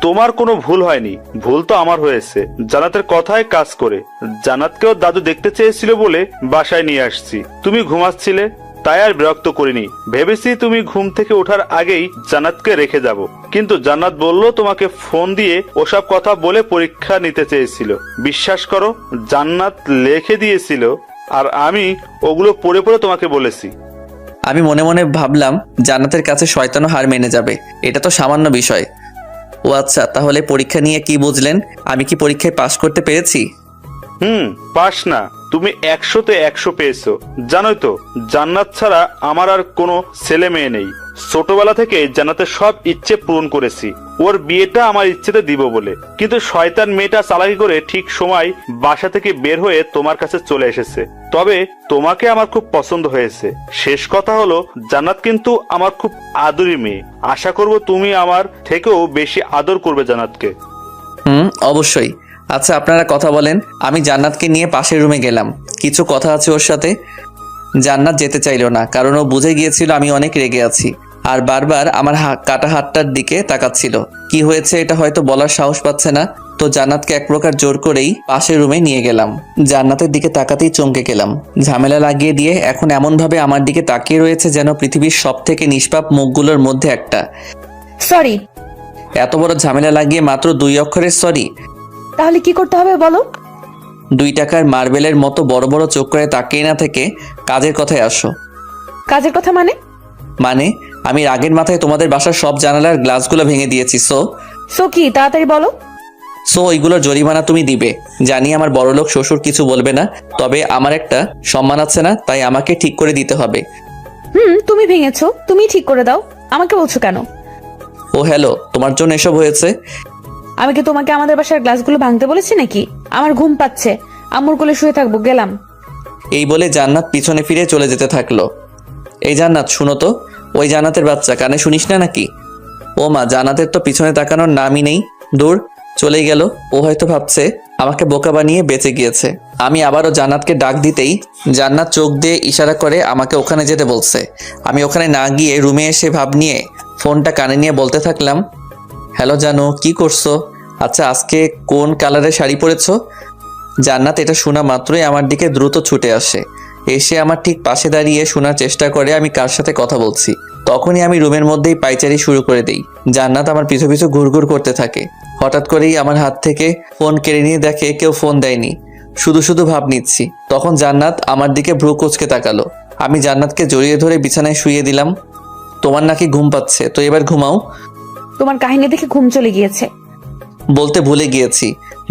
তোমার কোনো ভুল হয়নি, ভুল তো আমার হয়েছে জান্নাতের কথায় কাজ করে। জান্নাতকেও দাদু দেখতে চেয়েছিল বলে বাসায় নিয়ে আসছি। তুমি ঘুমাচ্ছিলে তাই আর বিরক্ত করিনি, ভেবেছি তুমি ঘুম থেকে ওঠার আগেই জান্নাতকে রেখে যাব, কিন্তু জান্নাত বলল তোমাকে ফোন দিয়ে ওসব কথা বলে পরীক্ষা নিতে চেয়েছিল। বিশ্বাস করো, জান্নাত লিখে দিয়েছিল আর আমি ওগুলো পড়ে পড়ে তোমাকে বলেছি। আমি মনে মনে ভাবলাম জান্নাতের কাছে শয়তানও হার মেনে যাবে, এটা তো সামান্য বিষয়। ও আচ্ছা, তাহলে পরীক্ষা নিয়ে কি বুঝলেন? আমি কি পরীক্ষায় পাশ করতে পেরেছি? পাস না, তুমি 100-তে 100 পেয়েছো। জানোই তো জান্নাত ছাড়া আমার আর কোনো ছেলে মেয়ে নেই। ছোটবেলা থেকে জান্নাতের সব ইচ্ছে পূরণ করেছি, ওর বিয়েটা আমার ইচ্ছেতে দিব বলে, কিন্তু শয়তান মেয়েটা চালাকি করে ঠিক সময় বাসা থেকে বের হয়ে তোমার কাছে চলে এসেছে। তবে তোমাকে আমার খুব পছন্দ হয়েছে। শেষ কথা হলো জান্নাত কিন্তু আমার খুব আদরি মেয়ে। আশা করব তুমি আমার থেকেও বেশি আদর করবে জান্নাতকে। অবশ্যই। আচ্ছা আপনারা কথা বলেন, আমি জান্নাতকে নিয়ে পাশের রুমে গেলাম। কিছু কথা আছে ওর সাথে। জান্নাত যেতে চাইল না, কারণ ও বুঝে গিয়েছিল আমি অনেক রেগে আছি, আর বারবার আমার কাটা হাতটার দিকে তাকাচ্ছিল। কি হয়েছে এটা হয়তো বলার সাহস পাচ্ছে না, তো জান্নাতকে এক প্রকার জোর করেই পাশের রুমে নিয়ে গেলাম। জান্নাতের দিকে তাকাতেই চমকে গেলাম। ঝামেলা লাগিয়ে দিয়ে এখন এমনভাবে আমার দিকে তাকিয়ে রয়েছে যেন পৃথিবীর সব থেকে নিষ্পাপ মুখগুলোর মধ্যে একটা। সরি। এত বড় ঝামেলা লাগিয়ে মাত্র 2 অক্ষরের সরি? তাহলে কি করতে হবে বলো? 2 টাকার মার্বেলের মতো বড় বড় চোখ করে তাকিয়ে না থেকে কাজের কথায় আসো। কাজের কথা মানে? মানে আমি রাগের মাথায় তোমাদের বাসার সব জানালার গ্লাসগুলো ভেঙে দিয়েছি। সো কি তাড়াতাড়ি বলো। ওইগুলোর জরিমানা তুমি দিবে। জানি আমার বড়লোক শ্বশুর কিছু বলবে না, তবে আমার একটা সম্মান আছে না, তাই আমাকে ঠিক করে দিতে হবে। তুমি ভেঙেছো, তুমি ঠিক করে দাও, আমাকে বলছো কেন? ও হ্যালো, তোমার জন্য এসব হয়েছে? আমি কি তোমাকে আমাদের বাসার গ্লাসগুলো ভাঙতে বলেছি নাকি? আমার ঘুম পাচ্ছে, আম্মুর কোলে শুয়ে থাকবো, গেলাম। এই বলে জান্নাত পিছনে ফিরে চলে যেতে থাকলো। এই জান্নাত শুনো তো, ওই জান্নাতের বাচ্চা, কানে শুনিস না নাকি? ও মা, জান্নাতের তো পিছনে তাকানোর নামই নেই, দূর চলেই গেল। ও হয়তো ভাবছে আমাকে বোকা বানিয়ে বেঁচে গিয়েছে। আমি আবারও জান্নাতকে ডাক দিতেই জান্নাত চোখ দিয়ে ইশারা করে আমাকে ওখানে যেতে বলছে। আমি ওখানে না গিয়ে রুমে এসে ভাব নিয়ে ফোনটা কানে নিয়ে বলতে থাকলাম, হ্যালো জানু, কি করছো? আচ্ছা আজকে কোন কালারের শাড়ি পরেছো? জান্নাত এটা শোনা মাত্রই আমার দিকে দ্রুত ছুটে আসে, এসে আমার ঠিক পাশে দাঁড়িয়ে শোনার চেষ্টা করে আমি কার সাথে কথা বলছি। তখনই আমি রুমের মধ্যেই পাইচারি শুরু করে দিই। জান্নাত আমার পিছু পিছু ঘুরঘুর করতে থাকে। হঠাৎ করেই আমার হাত থেকে ফোন কেড়ে নিয়ে দেখে কেউ ফোন দেয়নি, শুধু শুধু ভাব নিচ্ছি। তখন জান্নাত আমার দিকে ভ্রু কুঁচকে তাকালো। আমি জান্নাতকে জড়িয়ে ধরে বিছানায় শুইয়ে দিলাম। তোমার নাকি ঘুম পাচ্ছে, তো এবার ঘুমাও। তোমার কাহিনী দেখে ঘুম চলে গিয়েছে। বলতে ভুলে গিয়েছি,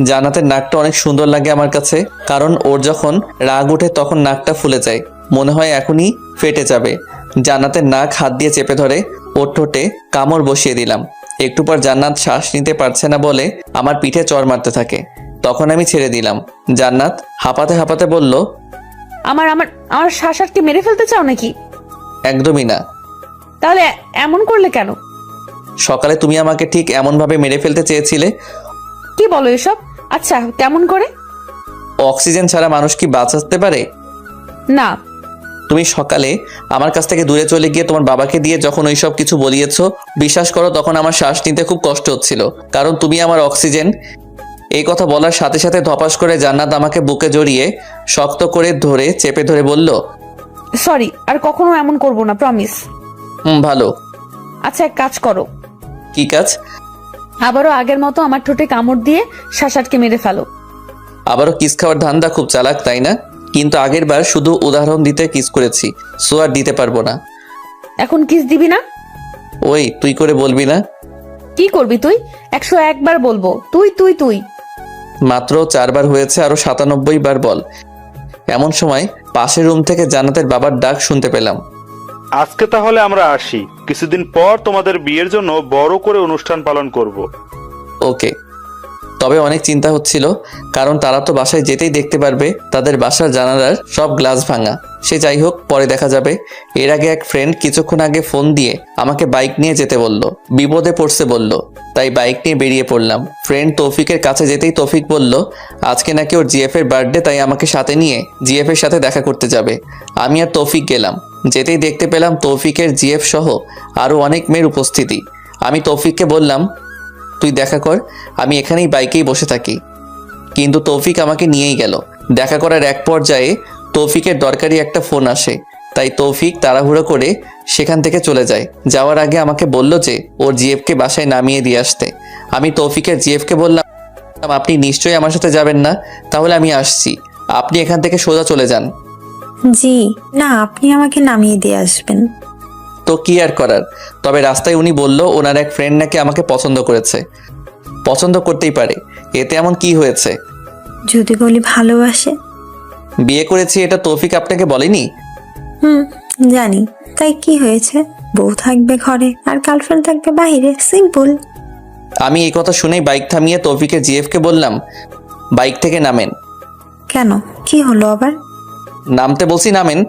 জান্নাতের নাকটা অনেক সুন্দর লাগে আমার কাছে, কারণ ওর যখন রাগ ওঠে তখন নাকটা ফুলে যায়, মনে হয় এখনই ফেটে যাবে। জান্নাতের নাক হাত দিয়ে চেপে ধরে ওর ঠোঁটে কামড় বসিয়ে দিলাম। একটু পর জান্নাত শ্বাস নিতে পারছে না বলে আমার পিঠে চড় মারতে থাকে। তখন আমি ছেড়ে দিলাম। জান্নাত হাঁপাতে হাঁপাতে বলল, আমার আমার আমার শ্বাস কি মেরে ফেলতে চাও নাকি? একদমই না। তাহলে এমন করলে কেন? সকালে তুমি আমাকে ঠিক এমনভাবে মেরে ফেলতে চেয়েছিলে। কি বলো এসব? আচ্ছা কেমন করে? অক্সিজেন ছাড়া মানুষ কি বাঁচতে পারে? না। তুমি সকালে আমার কাছ থেকে দূরে চলে গিয়ে তোমার বাবাকে দিয়ে যখন ওইসব কিছু বলিয়েছো, বিশ্বাস করো তখন আমার শ্বাস নিতে খুব কষ্ট হচ্ছিল, কারণ তুমি আমার অক্সিজেন। এই কথা বলার সাথে সাথে ধপাস করে জান্নাত আমাকে বুকে জড়িয়ে শক্ত করে ধরে চেপে ধরে বলল, সরি, আর কখনো এমন করব না, প্রমিস। ভালো। আচ্ছা এক কাজ করো। কি কাজ? আবারও আগের মতো আমার ঠোঁটে কামড় দিয়ে শ্বাস আটকে মেরে ফেলো। আবারও কিস খাওয়ার ধান্দা খুব চালাক, তাই না? কিন্তু আগের বার শুধু উদাহরণ দিতে কিস করেছি, সো আর দিতে পারবো না। এখন কিস দিবি না? ওই তুই করে বলবি না? কি করবি তুই? 101 বার বলবো তুই তুই তুই। মাত্র 4 বার হয়েছে, আরো 97 বার বল। এমন সময় পাশের রুম থেকে জান্নাতের বাবার ডাক শুনতে পেলাম। আজকে তাহলে আমরা আসি, কিছুদিন পর তোমাদের বিয়ের জন্য বড় করে অনুষ্ঠান পালন করব। ওকে। তবে অনেক চিন্তা হচ্ছিল, কারণ তারা তো বাসায় যেতেই দেখতে পারবে তাদের বাসার জানালার সব গ্লাস ভাঙা। সে যাই হোক, পরে দেখা যাবে। এর আগে এক ফ্রেন্ড কিছুক্ষণ আগে ফোন দিয়ে আমাকে বাইক নিয়ে যেতে বলল, বিপদে পড়ছে বলল, তাই বাইক নিয়ে বেরিয়ে পড়লাম। ফ্রেন্ড তৌফিকের কাছে যেতেই তৌফিক বলল আজকে নাকি ওর জিএফ এর বার্থডে, তাই আমাকে সাথে নিয়ে জিএফ এর সাথে দেখা করতে যাবে। আমি আর তৌফিক গেলাম। যেতেই দেখতে পেলাম তৌফিকের জিএফ সহ আরও অনেক মেয়ের উপস্থিতি। আমি তৌফিককে বললাম তুই দেখা কর, আমি এখানেই বাইকেই বসে থাকি। কিন্তু তৌফিক আমাকে নিয়েই গেল। দেখা করার এক পর্যায়ে তৌফিকের দরকারি একটা ফোন আসে, তাই তৌফিক তাড়াহুড়ো করে সেখান থেকে চলে যায়। যাওয়ার আগে আমাকে বলল যে ওর জিএফকে বাসায় নামিয়ে দিয়ে আসতে। আমি তৌফিকের জিএফকে বললাম আপনি নিশ্চয়ই আমার সাথে যাবেন না, তাহলে আমি আসছি, আপনি এখান থেকে সোজা চলে যান। জি না, আপনি আমাকে নামিয়ে দিয়ে আসবেন। তো কি আর করার। তবে রাস্তায় উনি বলল ওনার এক ফ্রেন্ড নাকি আমাকে পছন্দ করেছে। পছন্দ করতেই পারে, এতে এমন কি হয়েছে? যদি বলি ভালোবাসে। বিয়ে করেছি এটা তৌফিক আপনাকে বলেনি? জানি, তাই কি হয়েছে? বউ থাকবে ঘরে আর গার্লফ্রেন্ড থাকবে বাইরে, সিম্পল। আমি এই কথা শুনেই বাইক থামিয়ে তৌফিকের জিএফকে বললাম বাইক থেকে নামেন। কেন, কি হলো আবার? নামতে বলছি, নামেন।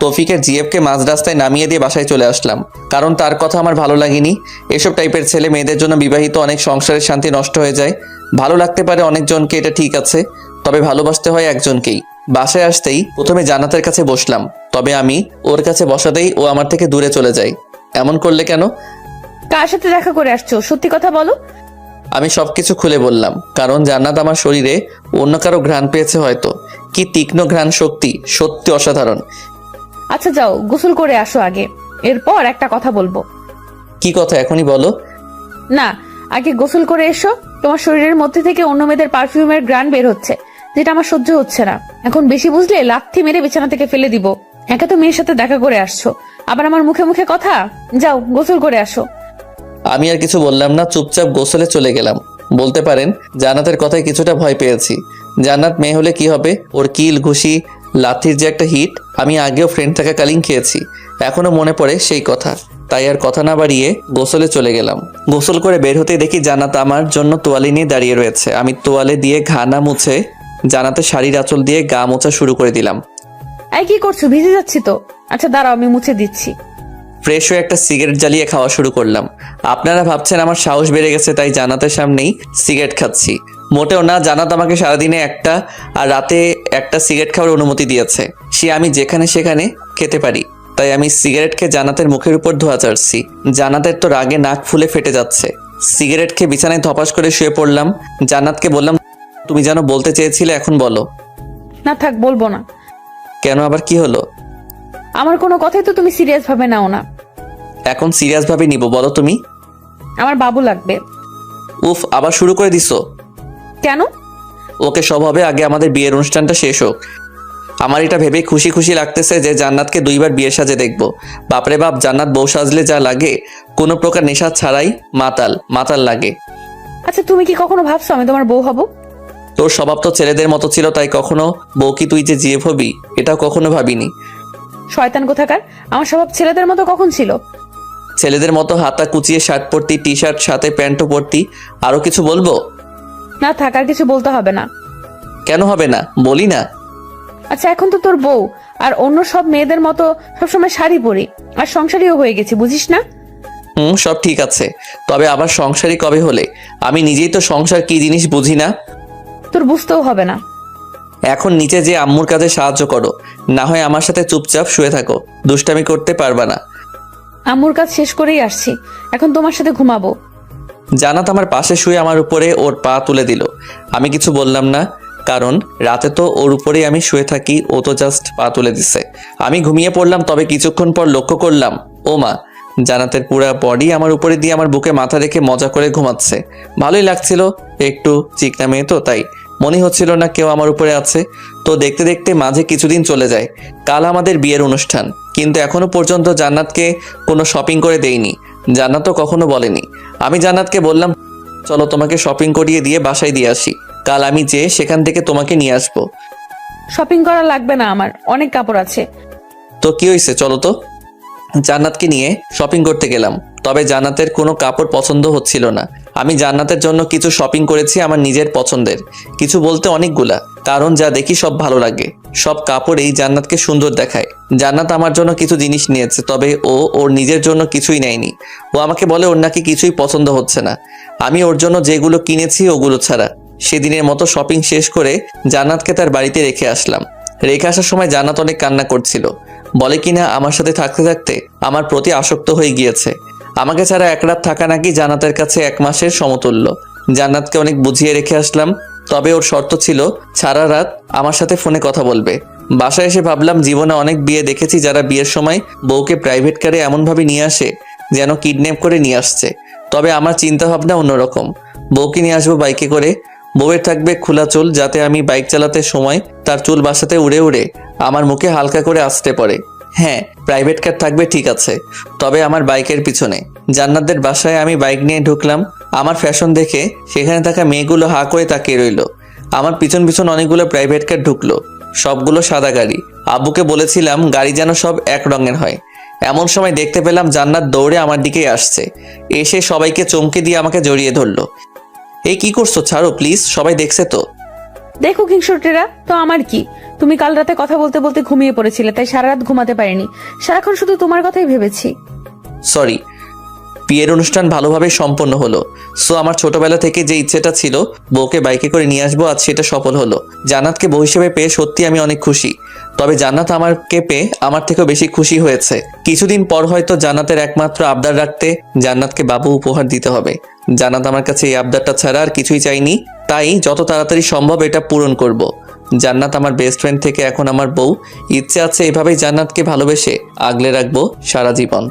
তৌফিকের জিএফকে মাঝ রাস্তায় নামিয়ে দিয়ে বাসায় চলে আসলাম, কারণ তার কথা আমার ভালো লাগেনি। এসব টাইপের ছেলে মেয়েদের জন্য বিবাহিত অনেক সংসারের শান্তি নষ্ট হয়ে যায়। ভালো লাগতে পারে অনেকজনকে, এটা ঠিক আছে, তবে ভালোবাসতে হয় একজনকেই। বাসায় আসতেই প্রথমে জান্নাতের কাছে বসলাম, তবে আমি ওর কাছে বসাতেই ও আমার থেকে দূরে চলে যায়। এমন করলে কেন? কার সাথে দেখা করে আসছো, সত্যি কথা বলো। আমি সবকিছু খুলে বললাম, কারণ জান্নাত আমার শরীরে অন্য কারো ঘ্রাণ পেয়েছে হয়তো। কি তীক্ষ্ণ ঘ্রাণ শক্তি, সত্যি অসাধারণ। আচ্ছা যাও, গোসল করে আসো আগে, এরপর একটা কথা বলবো। কি কথা, এখনই বলো। না, আগে গোসল করে এসো। তোমার শরীরের মধ্যে থেকে অন্য মেয়েদের পারফিউমের গ্রান বের হচ্ছে, যেটা আমার সহ্য হচ্ছে না। এখন বেশি বুঝলে লাথি মেরে বিছানা থেকে ফেলে দিব। একা তো মেয়ের সাথে দেখা করে আসছো, আবার আমার মুখে মুখে কথা। যাও গোসল করে আসো। আমি আর কিছু বললাম না, চুপচাপ গোসলে চলে গেলাম। বলতে পারেন জান্নাতের কথায় কিছুটা ভয় পেয়েছি। জান্নাত মেয়ে হলে কি হবে, ওর কিল ঘুষি লাথির যে একটা হিট আমি আগেও ফ্রেন্ড থাকাকালীন খেয়েছি, এখনো মনে পড়ে সেই কথা। তাই আর কথা না বাড়িয়ে গোসলে চলে গেলাম। গোসল করে বের হতে দেখি জান্নাত আমার জন্য তোয়ালে নিয়ে দাঁড়িয়ে রয়েছে। আমি তোয়ালে দিয়ে ঘানা মুছে জান্নাতের শাড়ির আঁচল দিয়ে গা মোছা শুরু করে দিলাম। এই কি করছো, ভিজে যাচ্ছি তো। আচ্ছা দাঁড়াও, আমি মুছে দিচ্ছি। ফ্রেশ হয়ে একটা সিগারেট জ্বালিয়ে খাওয়া শুরু করলাম। আপনারা ভাবছেন আমার সাহস বেড়ে গেছে তাই জান্নাতের সামনেই সিগারেট খাচ্ছি। মোটেও না, জান্নাত আমাকে সারাদিনে একটা আর রাতে একটা সিগারেট খাওয়ার অনুমতি দিয়েছে। সে আমি যেখানে সেখানে খেতে পারি, তাই আমি সিগারেট খেয়ে জান্নাতের মুখের উপর ধোয়া চাড়ছি। জান্নাতের তো রাগে নাক ফুলে ফেটে যাচ্ছে। সিগারেট খেয়ে বিছানায় ধপাস করে শুয়ে পড়লাম। জান্নাতকে বললাম তুমি যেন বলতে চেয়েছিলে, এখন বলো। না থাক, বলবো না। কেন, আবার কি হলো? আমার কোনো কথাই তো তুমি সিরিয়াস ভাবে নাও না। এখন সিরিয়াস ভাবে নিব, বলো তুমি। আমার বাবু লাগবে। উফ, আবার শুরু করে দিছো। কেন? ওকে সব হবে, আগে আমাদের বিয়ের অনুষ্ঠানটা শেষ হোক। আমার এটা ভেবে খুশি খুশি লাগতেছে যে জান্নাতকে 2বার বিয়ে সাজে দেখব। বাপরে বাপ, জান্নাত বউ সাজলে যা লাগে, কোনো প্রকার নেশা ছাড়াই মাতাল মাতাল লাগে। আচ্ছা তুমি কি কখনো ভাবছো আমি তোমার বউ হব? তোর স্বভাব তো ছেলেদের মতো ছিল, তাই কখনো বউ কি তুই যে জিএফ হবি এটাও কখনো ভাবিনি। শয়তান কোথাকার, আমার স্বভাব ছেলেদের মতো কখন ছিল? ছেলেদের মতো হাতা কুচিয়ে শার্ট পরতি, টি শার্ট সাথে প্যান্টও পরতি। আরো কিছু বলবো? না থাক, আর কিছু বলতে হবে না। কেন হবে না, বলি না। আচ্ছা এখন তো তোর বউ, আর অন্য সব মেয়েদের মতো সবসময় শাড়ি পরি, আর সংসারীও হয়ে গেছি, বুঝিস না? সব ঠিক আছে, তবে আবার সংসারী কবে হলে? আমি নিজেই তো সংসার কি জিনিস বুঝি না। তোর বুঝতেও হবে না। এখন নিচে যে আম্মুর কাজে সাহায্য করো, না হয় আমার সাথে চুপচাপ শুয়ে থাকো, দুষ্টামি করতে পারবা না। আম্মুর কাজ শেষ করেই আসছি, এখন তোমার সাথে ঘুমাবো। জান্নাত আমার পাশে শুয়ে আমার উপরে ওর পা তুলে দিল। আমি কিছু বললাম না, কারণ রাতে তো ওর উপরেই আমি শুয়ে থাকি, ও তো জাস্ট পা তুলে দিছে। আমি ঘুমিয়ে পড়লাম। তবে কিছুক্ষণ পর লক্ষ্য করলাম ও মা, জান্নাতের পুরা বডি আমার উপরে দিয়ে আমার বুকে মাথা রেখে মজা করে ঘুমাচ্ছে। ভালোই লাগছিল, একটু চিকনা মেয়ে তো, তাই মনে হচ্ছিল না কেউ আমার উপরে আছে। তো দেখতে দেখতে মাঝে কিছুদিন চলে যায়। কাল আমাদের বিয়ের অনুষ্ঠান, কিন্তু এখনো পর্যন্ত জান্নাতকে কোনো শপিং করে দেইনি। জান্নাতও কখনো বলেনি। আমি জান্নাতকে বললাম চলো তোমাকে শপিং করিয়ে দিয়ে বাসায় দিয়ে আসি, কাল আমি যেয়ে সেখান থেকে তোমাকে নিয়ে আসবো। শপিং করা লাগবে না, আমার অনেক কাপড় আছে। তো কি হয়েছে, চলো তো। জান্নাতকে নিয়ে শপিং করতে গেলাম, তবে জান্নাতের কোনো কাপড় পছন্দ হচ্ছিল না। আমি জান্নাতের জন্য কিছু শপিং করেছি আমার নিজের পছন্দের, কিছু বলতে অনেকগুলা, কারণ যা দেখি সব ভালো লাগে। সব কাপড়েই জান্নাতকে সুন্দর দেখায়। জান্নাত আমার জন্য কিছু জিনিস নিয়েছে, তবে ও ওর নিজের জন্য কিছুই নেয়নি। ও আমাকে বলে ওর নাকি কিছুই পছন্দ হচ্ছে না। আমি ওর জন্য যেগুলো কিনেছি ওগুলো ছাড়া। সেদিনের মতো শপিং শেষ করে জান্নাতকে তার বাড়িতে রেখে আসলাম। রেখে আসার সময় জান্নাত অনেক কান্না করছিল। বলে কিনা আমার সাথে থাকতে থাকতে আমার প্রতি আসক্ত হয়ে গিয়েছে। আমাকে ছাড়া এক রাত থাকা নাকি জান্নাতের কাছে 1 মাসের সমতুল্য। জান্নাতকে অনেক বুঝিয়ে রেখে আসলাম, তবে ওর শর্ত ছিল সারা রাত আমার সাথে ফোনে কথা বলবে। বাসায় এসে ভাবলাম জীবনে অনেক বিয়ে দেখেছি যারা বিয়ের সময় বউকে প্রাইভেট কারে এমনভাবে নিয়ে আসে যেন কিডন্যাপ করে নিয়ে আসছে, তবে আমার চিন্তা ভাবনা অন্যরকম। বউকে নিয়ে আসবো বাইকে করে, বউয়ের থাকবে খোলা চুল, যাতে আমি বাইক চালাতে সময় তার চুল বাসাতে উড়ে উড়ে আমার মুখে হালকা করে আসতে পড়ে। হ্যাঁ, প্রাইভেট কার থাকবে ঠিক আছে, তবে আমার বাইকের পিছনে। জান্নাতদের বাসায় আমি বাইক নিয়ে ঢুকলাম। আমার ফ্যাশন দেখে সেখানে থাকা মেয়েগুলো হা করে তাকিয়ে রইল। আমার পিছন পিছন অনেকগুলো প্রাইভেট কার ঢুকলো, সবগুলো সাদা গাড়ি। আব্বুকে বলেছিলাম গাড়ি যেন সব এক রঙের হয়। এমন সময় দেখতে পেলাম জান্নাত দৌড়ে আমার দিকেই আসছে। এসে সবাইকে চমকে দিয়ে আমাকে জড়িয়ে ধরলো। এই কি করছো, ছাড়ো প্লিজ, সবাই দেখছে তো। দেখো কিংশোরটেরা, তো আমার কি? তুমি কাল রাতে কথা বলতে বলতে ঘুমিয়ে পড়েছিলে, তাই সারা রাত ঘুমাতে পারিনি। সারাক্ষণ শুধু তোমার কথাই ভেবেছি। সরি। বিয়ের অনুষ্ঠান ভালোভাবে সম্পন্ন হলো। সো আমার ছোটবেলা থেকে যে ইচ্ছেটা ছিল বউকে বাইকে করে নিয়ে আসবো, আজ সেটা সফল হলো। জান্নাতকে বউ হিসেবে পেয়ে সত্যি আমি অনেক খুশি। তবে জান্নাত আমাকে পেয়ে আমার থেকেও বেশি খুশি হয়েছে। কিছুদিন পর হয়তো জান্নাতের একমাত্র আবদার রাখতে জান্নাতকে বাবু উপহার দিতে হবে। জান্নাত আমার কাছে এই আবদারটা ছাড়া আর কিছুই চাইনি, তাই যত তাড়াতাড়ি সম্ভব এটা পূরণ করব। জান্নাত আমার বেস্ট ফ্রেন্ড থেকে এখন আমার বউ। ইচ্ছে আছে এভাবেই জান্নাতকে ভালোবেসে আগলে রাখবো সারা জীবন।